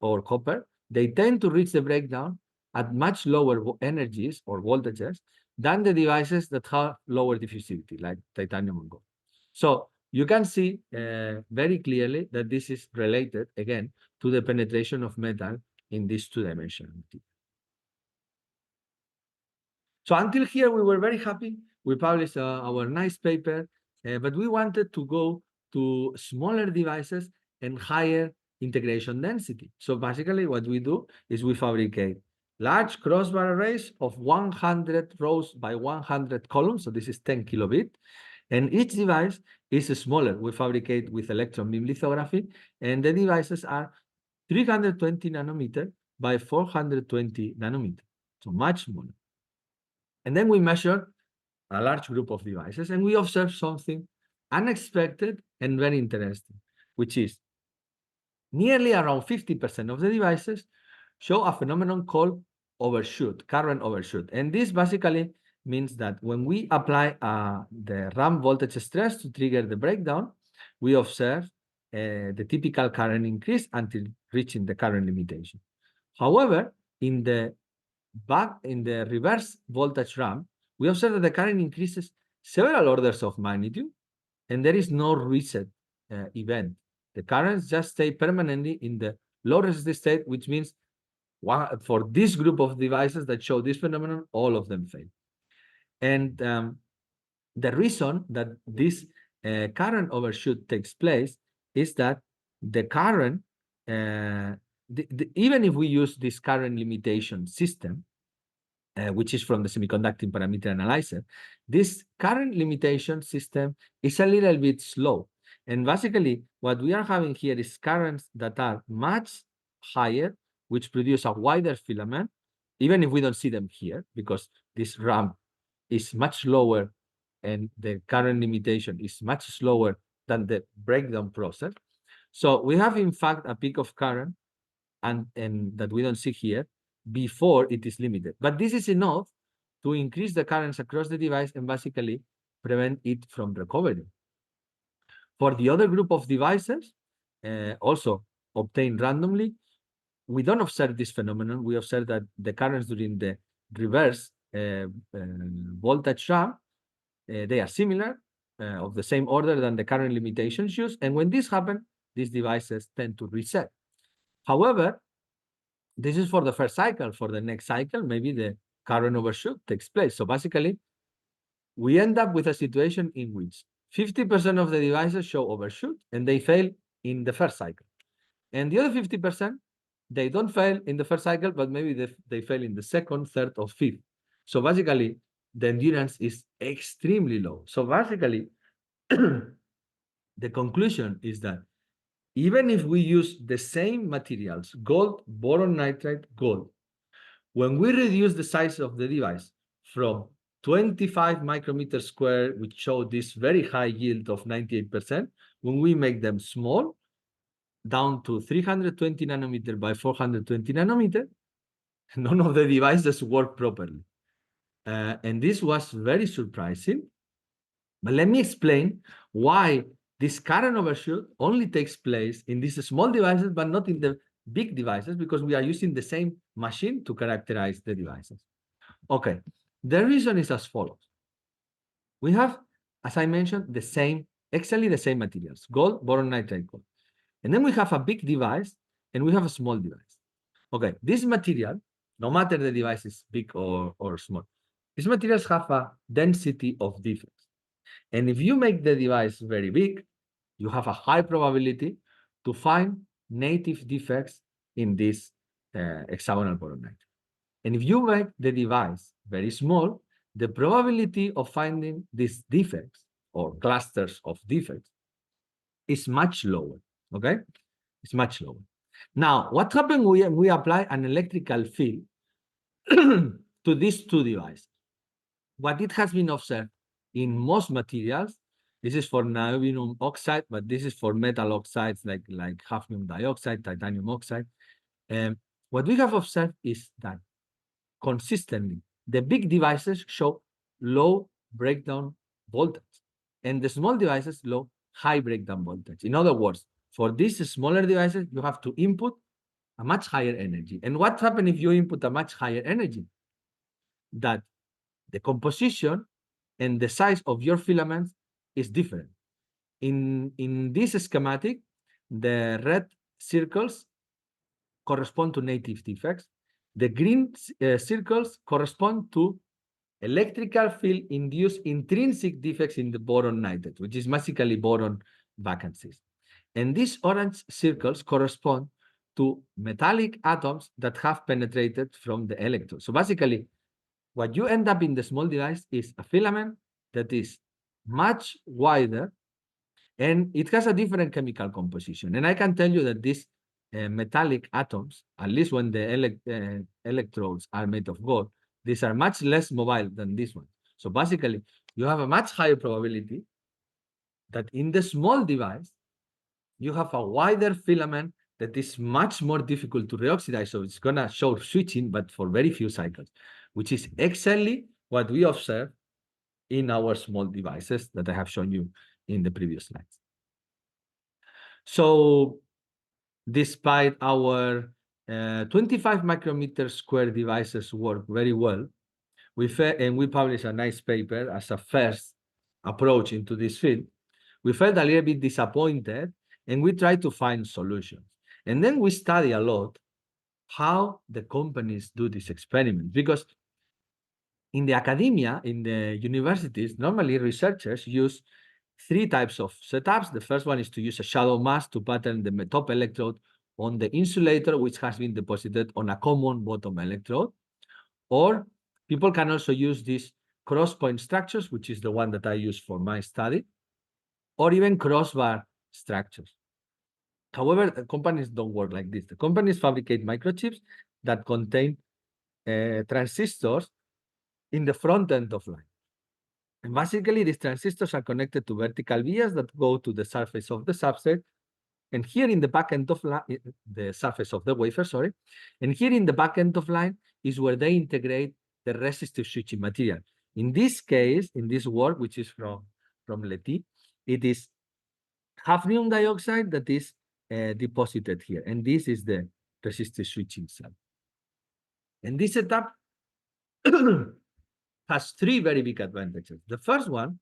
or copper, they tend to reach the breakdown at much lower energies or voltages than the devices that have lower diffusivity, like titanium and gold. So you can see very clearly that this is related, again, to the penetration of metal in this two-dimensional material. So until here, we were very happy. We published our nice paper, but we wanted to go to smaller devices and higher integration density. So basically, what we do is we fabricate large crossbar arrays of 100 rows by 100 columns. So this is 10 kilobit. And each device is smaller. We fabricate with electron beam lithography, and the devices are 320 nanometer by 420 nanometer. So much smaller. And then we measure a large group of devices, and we observe something unexpected and very interesting, which is nearly around 50% of the devices show a phenomenon called overshoot, current overshoot. And this basically means that when we apply the ramp voltage stress to trigger the breakdown, we observe the typical current increase until reaching the current limitation. However, in the reverse voltage ramp, we observe that the current increases several orders of magnitude, and there is no reset event. The currents just stay permanently in the low resistive state, which means for this group of devices that show this phenomenon, all of them fail. And the reason that this current overshoot takes place is that the current, even if we use this current limitation system, which is from the semiconducting parameter analyzer, this current limitation system is a little bit slow. And basically, what we are having here is currents that are much higher, which produce a wider filament, even if we don't see them here, because this ramp is much lower and the current limitation is much slower than the breakdown process. So we have, in fact, a peak of current and that we don't see here before it is limited. But this is enough to increase the currents across the device and basically prevent it from recovering. For the other group of devices, also obtained randomly, we don't observe this phenomenon. We observe that the currents during the reverse voltage ramp, they are similar, of the same order than the current limitations used. And when this happens, these devices tend to reset. However, this is for the first cycle. For the next cycle, maybe the current overshoot takes place. So basically, we end up with a situation in which 50% of the devices show overshoot and they fail in the first cycle. And the other 50%, they don't fail in the first cycle, but maybe they fail in the second, third, or fifth. So basically, the endurance is extremely low. So basically, the conclusion is that even if we use the same materials, gold, boron nitride, gold, when we reduce the size of the device from 25 micrometers square, which show this very high yield of 98%, when we make them small, down to 320 nanometer by 420 nanometer, none of the devices work properly. And this was very surprising. But let me explain why this current overshoot only takes place in these small devices, but not in the big devices, because we are using the same machine to characterize the devices. Okay, the reason is as follows. We have, as I mentioned, exactly the same materials, gold, boron, nitride, gold. And then we have a big device and we have a small device. Okay, this material, no matter the device is big or small, these materials have a density of defects. And if you make the device very big, you have a high probability to find native defects in this hexagonal boron nitride. And if you make the device very small, the probability of finding these defects or clusters of defects is much lower, okay? It's much lower. Now, what happens when we apply an electrical field to these two devices? What it has been observed in most materials, this is for niobium oxide, but this is for metal oxides like hafnium dioxide, titanium oxide. What we have observed is that consistently, the big devices show low breakdown voltage, and the small devices high breakdown voltage. In other words, for these smaller devices, you have to input a much higher energy. And what happens if you input a much higher energy? That the composition and the size of your filaments is different. In this schematic, the red circles correspond to native defects. The green circles correspond to electrical field induced intrinsic defects in the boron nitride, which is basically boron vacancies. And these orange circles correspond to metallic atoms that have penetrated from the electrode. So basically, what you end up in the small device is a filament that is much wider and it has a different chemical composition. And I can tell you that these metallic atoms, at least when the electrodes are made of gold, these are much less mobile than this one. So basically, you have a much higher probability that in the small device, you have a wider filament that is much more difficult to reoxidize. So it's going to show switching, but for very few cycles, which is exactly what we observe in our small devices that I have shown you in the previous slides. So despite our 25 micrometer square devices work very well, we published a nice paper as a first approach into this field. We felt a little bit disappointed, and we tried to find solutions. And then we study a lot how the companies do this experiment, because in the academia, in the universities, normally researchers use three types of setups. The first one is to use a shadow mask to pattern the top electrode on the insulator, which has been deposited on a common bottom electrode. Or people can also use these cross-point structures, which is the one that I use for my study, or even crossbar structures. However, the companies don't work like this. The companies fabricate microchips that contain transistors in the front end of line. And basically, these transistors are connected to vertical vias that go to the surface of the substrate. And here in the back end of line, the surface of the wafer, sorry. And here in the back end of line is where they integrate the resistive switching material. In this case, in this work, which is from Leti, it is hafnium dioxide that is deposited here. And this is the resistive switching cell. And this setup has three very big advantages. The first one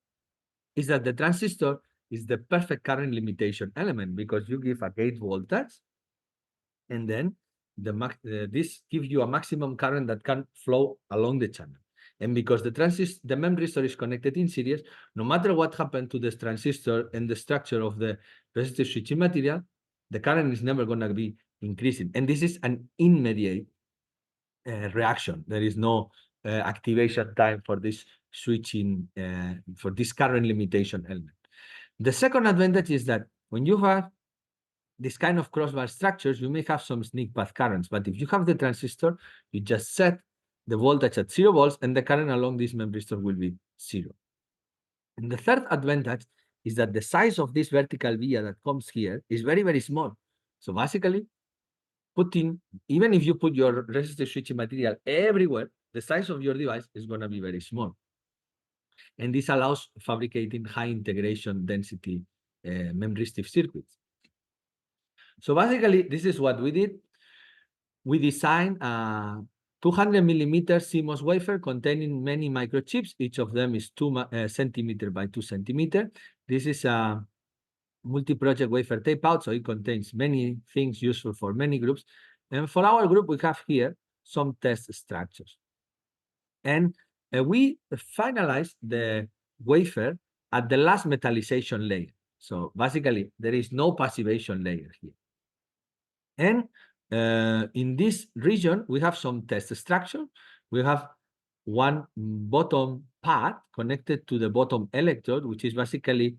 is that the transistor is the perfect current limitation element, because you give a gate voltage, and then this gives you a maximum current that can flow along the channel. And because the memristor is connected in series, no matter what happened to this transistor and the structure of the resistive switching material, the current is never going to be increasing. And this is an immediate reaction. There is no activation time for this switching, for this current limitation element. The second advantage is that when you have this kind of crossbar structures, you may have some sneak path currents, but if you have the transistor, you just set the voltage at 0 volts, and the current along this memristor will be 0. And the third advantage is that the size of this vertical via that comes here is very, very small. So basically, even if you put your resistive switching material everywhere, the size of your device is going to be very small. And this allows fabricating high integration density memristive circuits. So basically, this is what we did. We designed a 200 millimeter CMOS wafer containing many microchips. Each of them is 2 centimeter by 2 centimeter. This is a multi-project wafer tape out, so it contains many things useful for many groups. And for our group, we have here some test structures. And we finalized the wafer at the last metallization layer. So basically, there is no passivation layer here. And in this region, we have some test structure. We have one bottom pad connected to the bottom electrode, which is basically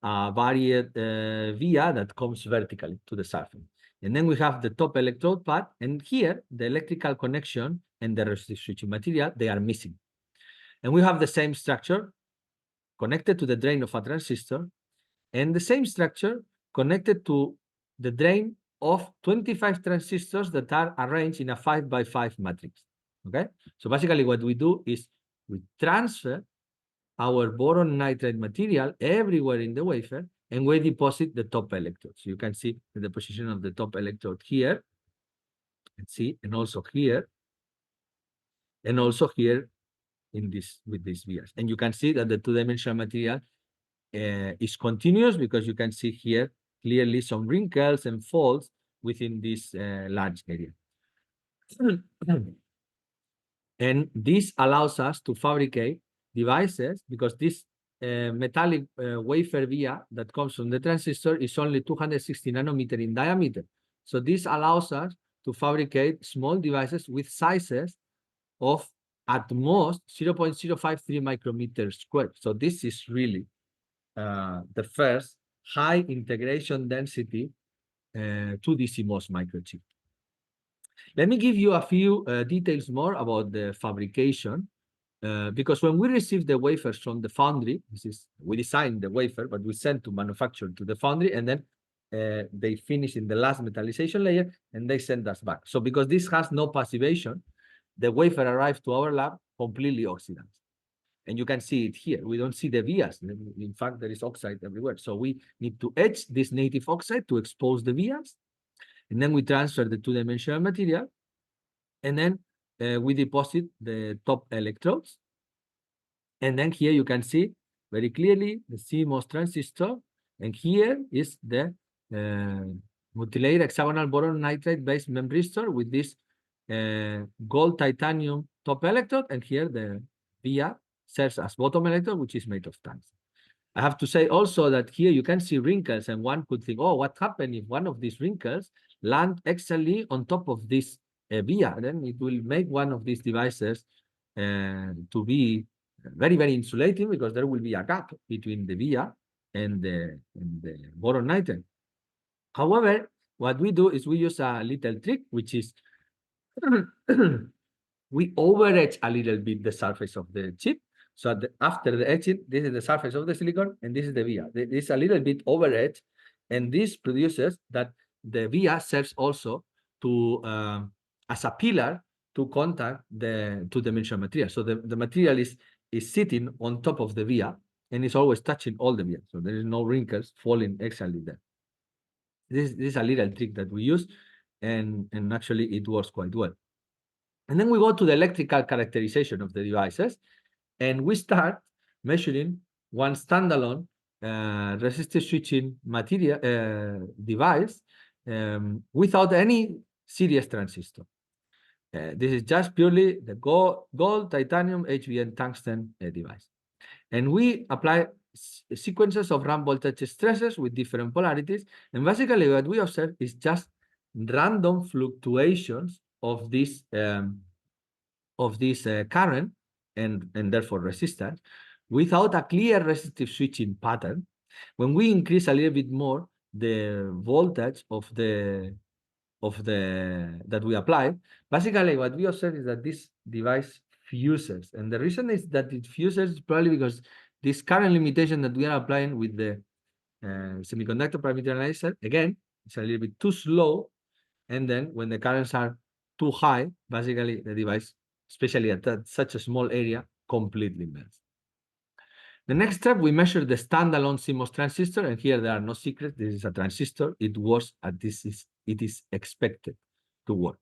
a varied via that comes vertically to the surface. And then we have the top electrode pad, and here the electrical connection and the resistive switching material, they are missing. And we have the same structure connected to the drain of a transistor, and the same structure connected to the drain of 25 transistors that are arranged in a 5 by 5 matrix. Okay, so basically what we do is we transfer our boron nitride material everywhere in the wafer, and we deposit the top electrode. So you can see the position of the top electrode here, and also here, and also here in this with these vias. And you can see that the two-dimensional material is continuous, because you can see here clearly some wrinkles and folds within this large area. And this allows us to fabricate devices, because this metallic wafer via that comes from the transistor is only 260 nanometer in diameter. So this allows us to fabricate small devices with sizes of at most 0.053 micrometers squared. So this is really the first high integration density 2D CMOS microchip. Let me give you a few details more about the fabrication. because when we receive the wafers from the foundry, we design the wafer, but we send to manufacture to the foundry, and then they finish in the last metallization layer, and they send us back. So because this has no passivation, the wafer arrives to our lab completely oxidized. And you can see it here. We don't see the vias. In fact, there is oxide everywhere. So we need to etch this native oxide to expose the vias. And then we transfer the two-dimensional material. And then we deposit the top electrodes. And then here you can see very clearly the CMOS transistor. And here is the multilayer hexagonal boron nitride based memristor with this gold titanium top electrode. And here the via serves as bottom electrode, which is made of tungsten. I have to say also that here you can see wrinkles, and one could think, oh, what happened if one of these wrinkles land exactly on top of this via? Then it will make one of these devices to be very, very insulating, because there will be a gap between the via and the boron nitride. However, what we do is we use a little trick, which is we over-etch a little bit the surface of the chip. So after the etching, this is the surface of the silicon, and this is the via. This is a little bit over-etched, and this produces that the via serves also to as a pillar to contact the two-dimensional material. So the material is sitting on top of the via, and it's always touching all the via. So there is no wrinkles falling exactly there. This is a little trick that we use, and actually it works quite well. And then we go to the electrical characterization of the devices, and we start measuring one standalone resistive switching material device without any series transistor. This is just purely the gold, titanium, HBN, tungsten device. And we apply sequences of ramp voltage stresses with different polarities. And basically what we observe is just random fluctuations of this current and therefore resistance without a clear resistive switching pattern. When we increase a little bit more the voltage of that we apply, basically what we observe is that this device fuses. And the reason is that it fuses probably because this current limitation that we are applying with the semiconductor parameter analyzer, again, it's a little bit too slow. And then when the currents are too high, basically the device, especially at such a small area, completely melts. The next step, we measure the standalone CMOS transistor, and here there are no secrets. This is a transistor. It works as it is expected to work.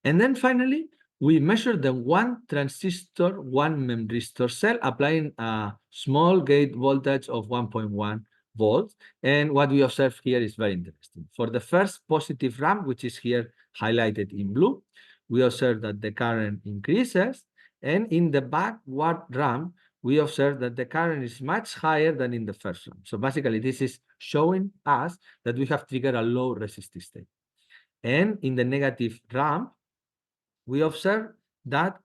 And then finally, we measure the one transistor, one memristor cell, applying a small gate voltage of 1.1 volts. And what we observe here is very interesting. For the first positive ramp, which is here highlighted in blue, we observe that the current increases. And in the backward ramp, we observe that the current is much higher than in the first ramp. So basically, this is showing us that we have triggered a low resistive state. And in the negative ramp, we observe that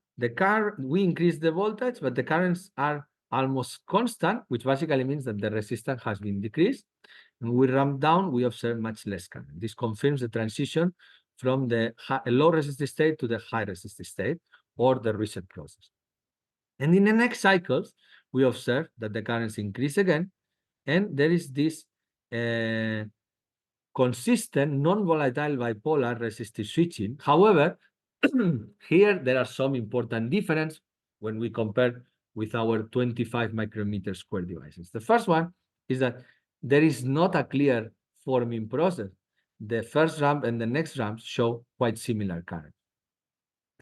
we increase the voltage, but the currents are almost constant, which basically means that the resistance has been decreased. When we ramp down, we observe much less current. This confirms the transition from the low resistive state to the high resistive state, or the reset process. And in the next cycles, we observe that the currents increase again, and there is this consistent non-volatile bipolar resistive switching. However, here there are some important differences when we compare with our 25 micrometer square devices. The first one is that there is not a clear forming process. The first ramp and the next ramp show quite similar current.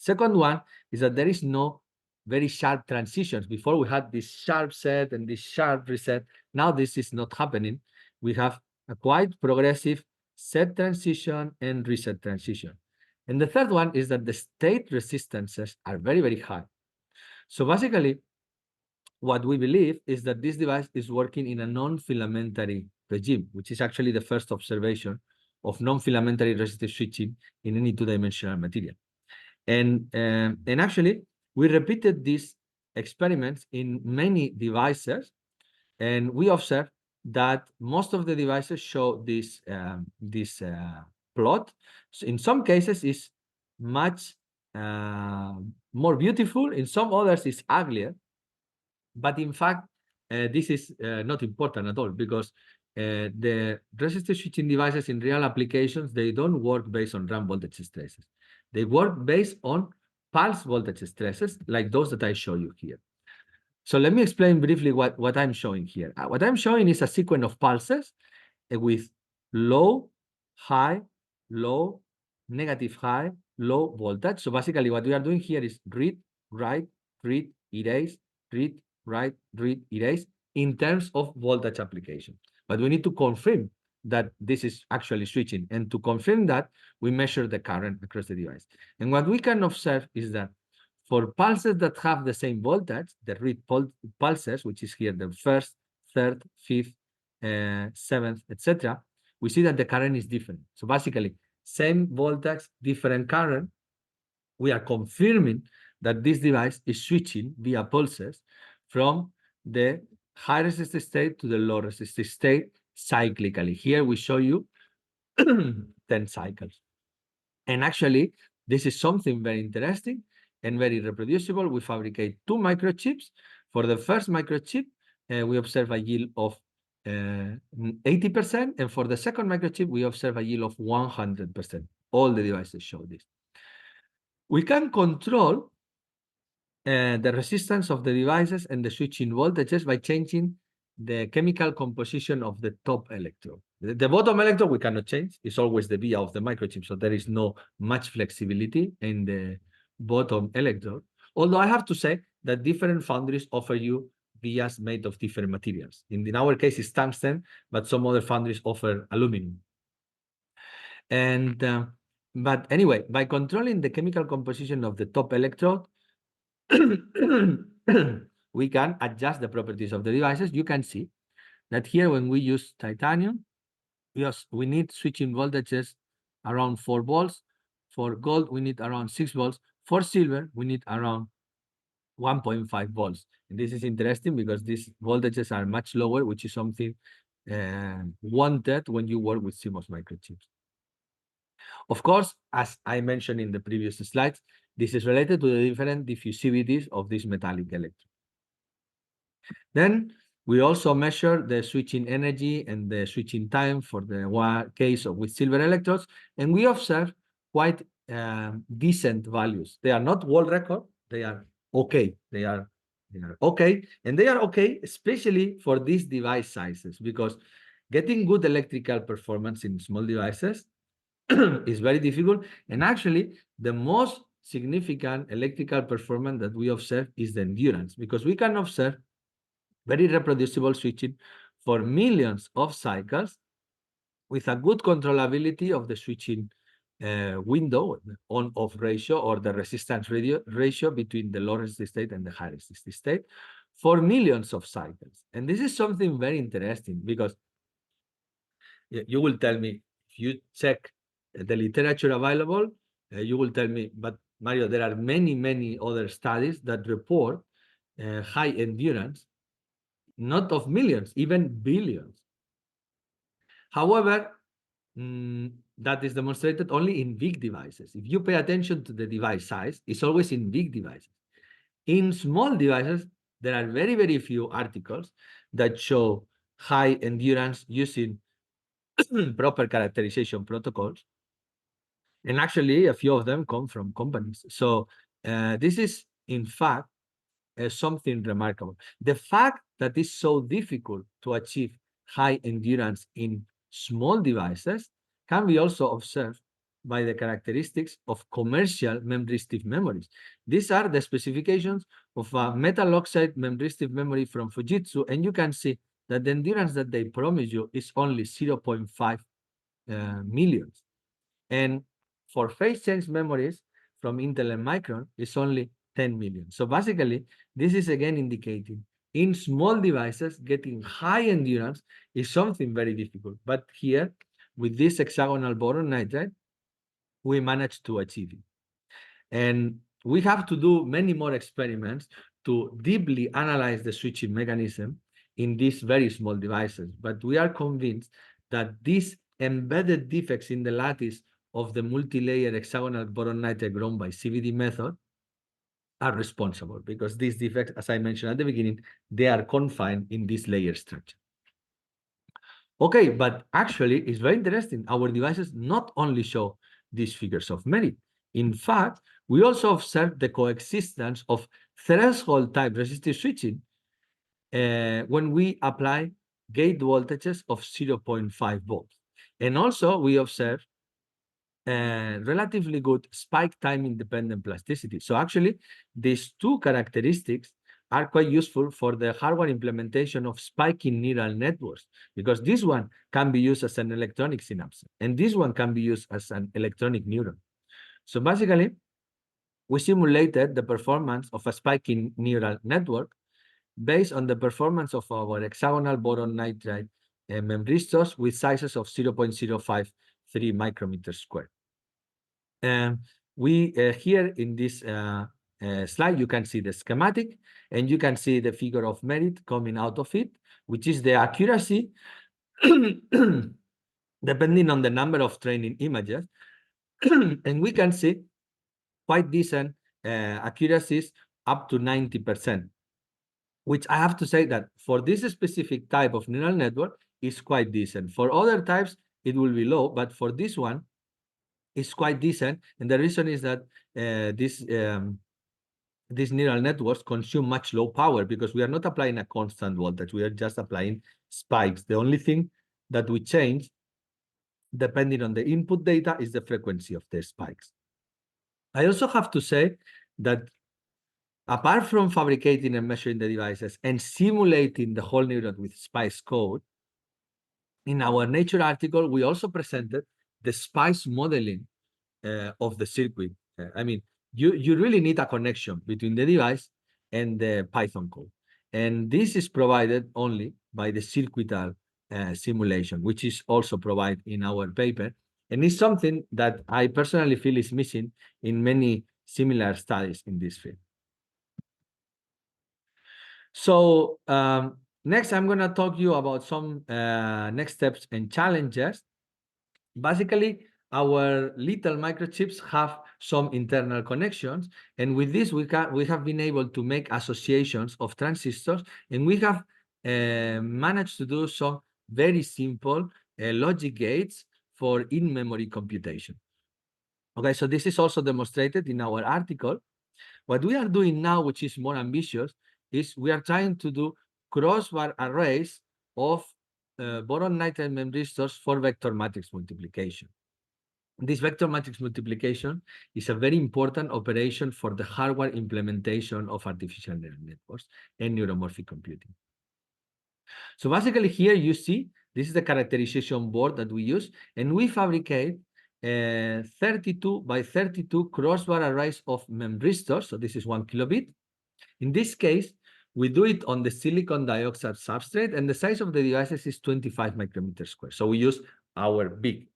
Second one is that there is no very sharp transitions. Before we had this sharp set and this sharp reset. Now this is not happening. We have a quite progressive set transition and reset transition. And the third one is that the state resistances are very, very high. So basically, what we believe is that this device is working in a non-filamentary regime, which is actually the first observation of non-filamentary resistive switching in any two-dimensional material. And actually, we repeated these experiments in many devices, and we observed that most of the devices show this plot. So in some cases, it's much more beautiful. In some others, it's uglier. But in fact, this is not important at all, because the resistor switching devices in real applications, they don't work based on ramp voltage stresses. They work based on pulse voltage stresses, like those that I show you here. So let me explain briefly what I'm showing here. What I'm showing is a sequence of pulses with low, high, low, negative high, low voltage. So basically what we are doing here is read, write, read, erase, read, write, read, erase in terms of voltage application. But we need to confirm that this is actually switching. And to confirm that, we measure the current across the device. And what we can observe is that for pulses that have the same voltage, the read pulses, which is here the first, third, fifth, seventh, etc., we see that the current is different. So basically, same voltage, different current. We are confirming that this device is switching via pulses from the high resistive state to the low resistive state cyclically. Here we show you 10 cycles. And actually, this is something very interesting and very reproducible. We fabricate 2 microchips. For the first microchip, we observe a yield of 80%. And for the second microchip, we observe a yield of 100%. All the devices show this. We can control the resistance of the devices and the switching voltages by changing the chemical composition of the top electrode. The bottom electrode we cannot change. It's always the via of the microchip, so there is no much flexibility in the bottom electrode. Although I have to say that different foundries offer you vias made of different materials. In our case, it's tungsten, but some other foundries offer aluminum. And but anyway, by controlling the chemical composition of the top electrode, we can adjust the properties of the devices. You can see that here when we use titanium, we need switching voltages around 4 volts. For gold, we need around 6 volts. For silver, we need around 1.5 volts. And this is interesting because these voltages are much lower, which is something wanted when you work with CMOS microchips. Of course, as I mentioned in the previous slides, this is related to the different diffusivities of this metallic electrode. Then we also measure the switching energy and the switching time for the case of with silver electrodes, and we observe quite decent values. They are not world record, they are okay. They are okay, and they are okay, especially for these device sizes, because getting good electrical performance in small devices is very difficult. And actually, the most significant electrical performance that we observe is the endurance, because we can observe very reproducible switching for millions of cycles with a good controllability of the switching window, on-off ratio, or the resistance ratio between the low resistive state and the high resistive state for millions of cycles. And this is something very interesting, because you will tell me, if you check the literature available, you will tell me, but Mario, there are many, many other studies that report high endurance, not of millions, even billions. However, that is demonstrated only in big devices. If you pay attention to the device size, it's always in big devices. In small devices, there are very, very few articles that show high endurance using proper characterization protocols. And actually, a few of them come from companies. So this is, in fact, something remarkable. The fact that it's so difficult to achieve high endurance in small devices can be also observed by the characteristics of commercial memristor memories. These are the specifications of a metal oxide memristor memory from Fujitsu, and you can see that the endurance that they promise you is only 0.5 millions. And for phase change memories from Intel and Micron, it's only 10 million. So basically, this is again indicating in small devices, getting high endurance is something very difficult. But here, with this hexagonal boron nitride, we managed to achieve it. And we have to do many more experiments to deeply analyze the switching mechanism in these very small devices. But we are convinced that these embedded defects in the lattice of the multi-layer hexagonal boron nitride grown by CVD method are responsible, because these defects, as I mentioned at the beginning, they are confined in this layer structure. Okay, but actually, it's very interesting. Our devices not only show these figures of merit. In fact, we also observe the coexistence of threshold type resistive switching when we apply gate voltages of 0.5 volts. And also, we observe relatively good spike time independent plasticity. So actually, these two characteristics are quite useful for the hardware implementation of spiking neural networks, because this one can be used as an electronic synapse, and this one can be used as an electronic neuron. So basically, we simulated the performance of a spiking neural network based on the performance of our hexagonal boron nitride memristors with sizes of 0.053 micrometers squared. And we here in this slide, you can see the schematic, and you can see the figure of merit coming out of it, which is the accuracy depending on the number of training images. And we can see quite decent accuracies up to 90%, which I have to say that for this specific type of neural network is quite decent. For other types, it will be low, but for this one, it's quite decent. And the reason is that these neural networks consume much low power, because we are not applying a constant voltage. We are just applying spikes. The only thing that we change, depending on the input data, is the frequency of the spikes. I also have to say that apart from fabricating and measuring the devices and simulating the whole neuron with SPICE code, in our Nature article, we also presented the SPICE modeling of the circuit. I mean, you really need a connection between the device and the Python code. And this is provided only by the circuital simulation, which is also provided in our paper. And it's something that I personally feel is missing in many similar studies in this field. So next, I'm going to talk to you about some next steps and challenges. Basically, our little microchips have some internal connections, and with this, we have been able to make associations of transistors, and we have managed to do some very simple logic gates for in-memory computation. Okay, so this is also demonstrated in our article. What we are doing now, which is more ambitious, is we are trying to do crossbar arrays of boron nitride memristors for vector matrix multiplication. This vector matrix multiplication is a very important operation for the hardware implementation of artificial neural networks and neuromorphic computing. So basically here you see, this is the characterization board that we use, and we fabricate 32 by 32 crossbar arrays of memristors. So this is 1 kilobit. In this case, we do it on the silicon dioxide substrate, and the size of the devices is 25 micrometers square. So we use our big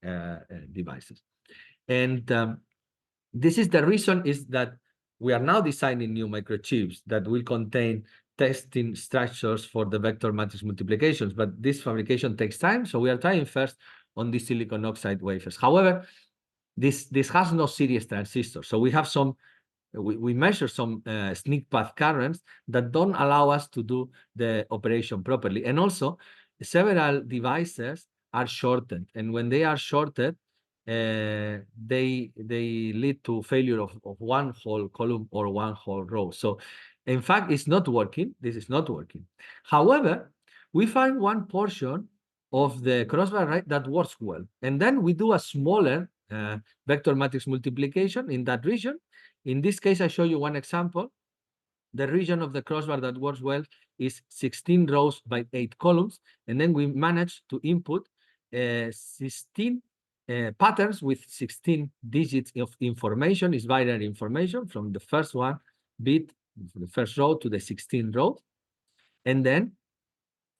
devices. And this is the reason is that we are now designing new microchips that will contain testing structures for the vector matrix multiplications, but this fabrication takes time. So we are trying first on the silicon oxide wafers. However, this has no series transistor. So we have some, we measure some sneak path currents that don't allow us to do the operation properly. And also, several devices are shorted. And when they are shorted, they lead to failure of one whole column or one whole row. So in fact, it's not working. This is not working. However, we find one portion of the crossbar array that works well. And then we do a smaller vector matrix multiplication in that region. In this case, I show you one example. The region of the crossbar that works well is 16 rows by 8 columns. And then we managed to input 16 patterns with 16 digits of information, is binary information from the first one bit, the first row to the 16th row. And then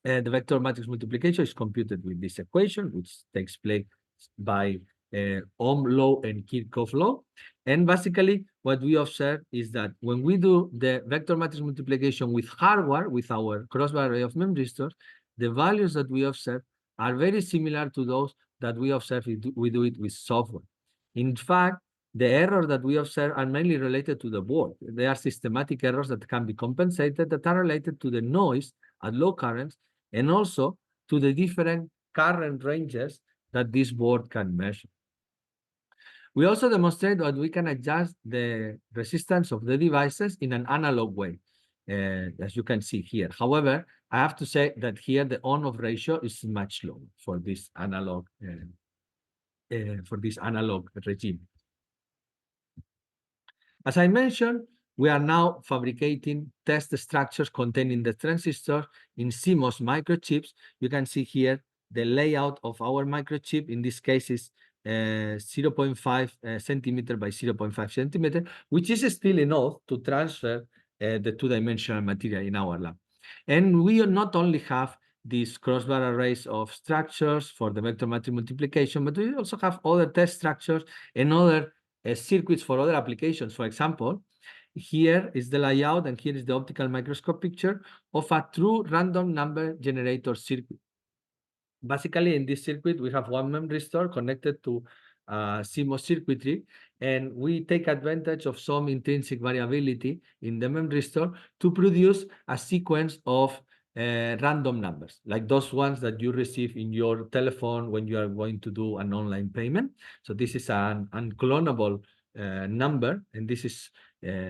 the vector matrix multiplication is computed with this equation, which takes place by Ohm law and Kirchhoff law. And basically, what we observe is that when we do the vector matrix multiplication with hardware, with our crossbar array of memristors, the values that we observe are very similar to those that we observe if we do it with software. In fact, the errors that we observe are mainly related to the board. They are systematic errors that can be compensated that are related to the noise at low currents and also to the different current ranges that this board can measure. We also demonstrate that we can adjust the resistance of the devices in an analog way, as you can see here. However, I have to say that here the on-off ratio is much lower for this analog regime. As I mentioned, we are now fabricating test structures containing the transistor in CMOS microchips. You can see here the layout of our microchip. In this case is 0.5 centimeter by 0.5 centimeter, which is still enough to transfer the two-dimensional material in our lab. And we not only have these crossbar arrays of structures for the vector matrix multiplication, but we also have other test structures and other circuits for other applications. For example, here is the layout and here is the optical microscope picture of a true random number generator circuit. Basically, in this circuit, we have one memristor connected to CMOS circuitry, and we take advantage of some intrinsic variability in the memristor to produce a sequence of random numbers, like those ones that you receive in your telephone when you are going to do an online payment. So this is an unclonable number, and this is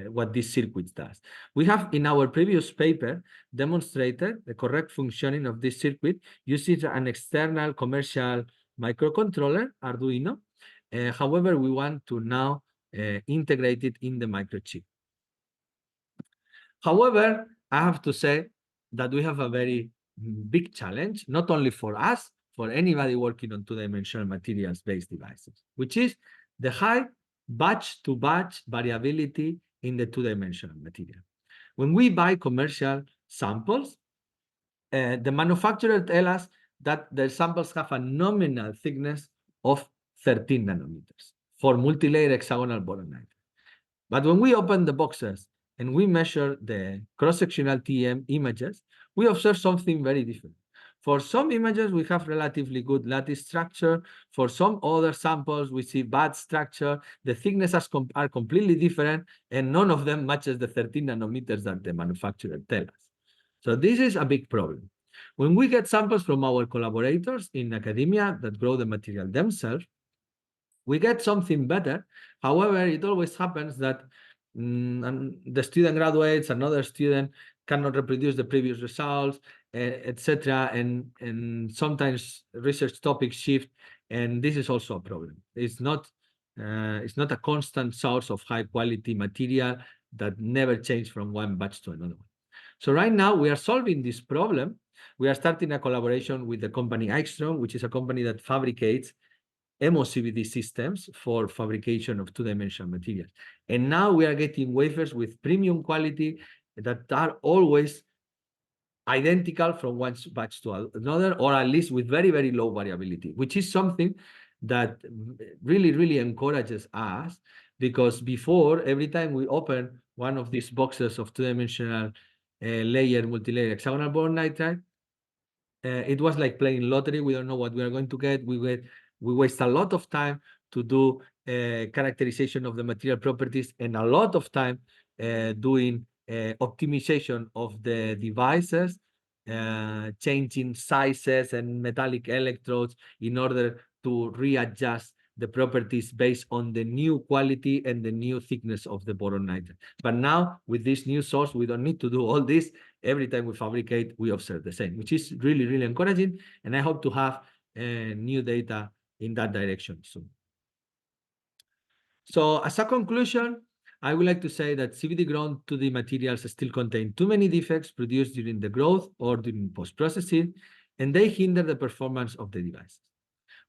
what this circuit does. We have, in our previous paper, demonstrated the correct functioning of this circuit using an external commercial microcontroller, Arduino. However, we want to now integrate it in the microchip. However, I have to say that we have a very big challenge, not only for us, for anybody working on two-dimensional materials-based devices, which is the high batch-to-batch variability in the two-dimensional material. When we buy commercial samples, the manufacturer tells us that the samples have a nominal thickness of 13 nanometers for multi-layer hexagonal boron nitride. But when we open the boxes and we measure the cross-sectional TEM images, we observe something very different. For some images, we have relatively good lattice structure. For some other samples, we see bad structure. The thicknesses are completely different, and none of them matches the 13 nanometers that the manufacturer tells us. So this is a big problem. When we get samples from our collaborators in academia that grow the material themselves, we get something better. However, it always happens that the student graduates, another student cannot reproduce the previous results, etc. And sometimes research topics shift, and this is also a problem. It's not a constant source of high quality material that never change from one batch to another one. So right now we are solving this problem. We are starting a collaboration with the company Eichstrom, which is a company that fabricates MOCVD systems for fabrication of two-dimensional materials. And now we are getting wafers with premium quality that are always identical from one batch to another, or at least with very, very low variability, which is something that really, really encourages us, because before, every time we open one of these boxes of two-dimensional multi-layer hexagonal boron nitride, it was like playing lottery. We don't know what we are going to get. We waste a lot of time to do characterization of the material properties and a lot of time doing optimization of the devices, changing sizes and metallic electrodes in order to readjust the properties based on the new quality and the new thickness of the boron nitride. But now with this new source, we don't need to do all this. Every time we fabricate, we observe the same, which is really, really encouraging. And I hope to have new data in that direction soon. So as a conclusion, I would like to say that CVD grown 2D materials still contain too many defects produced during the growth or during post-processing, and they hinder the performance of the devices.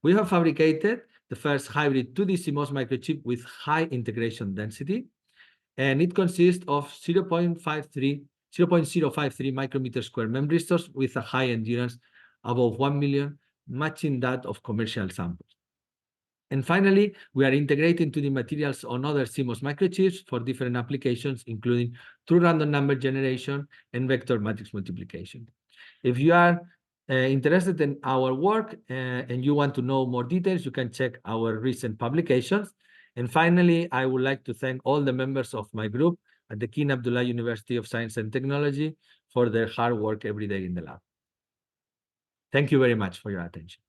We have fabricated the first hybrid 2D CMOS microchip with high integration density, and it consists of 0.053 micrometer square memristors with a high endurance above 1 million, matching that of commercial samples. And finally, we are integrating 2D materials on other CMOS microchips for different applications, including true random number generation and vector matrix multiplication. If you are interested in our work and you want to know more details, you can check our recent publications. And finally, I would like to thank all the members of my group at the King Abdullah University of Science and Technology for their hard work every day in the lab. Thank you very much for your attention.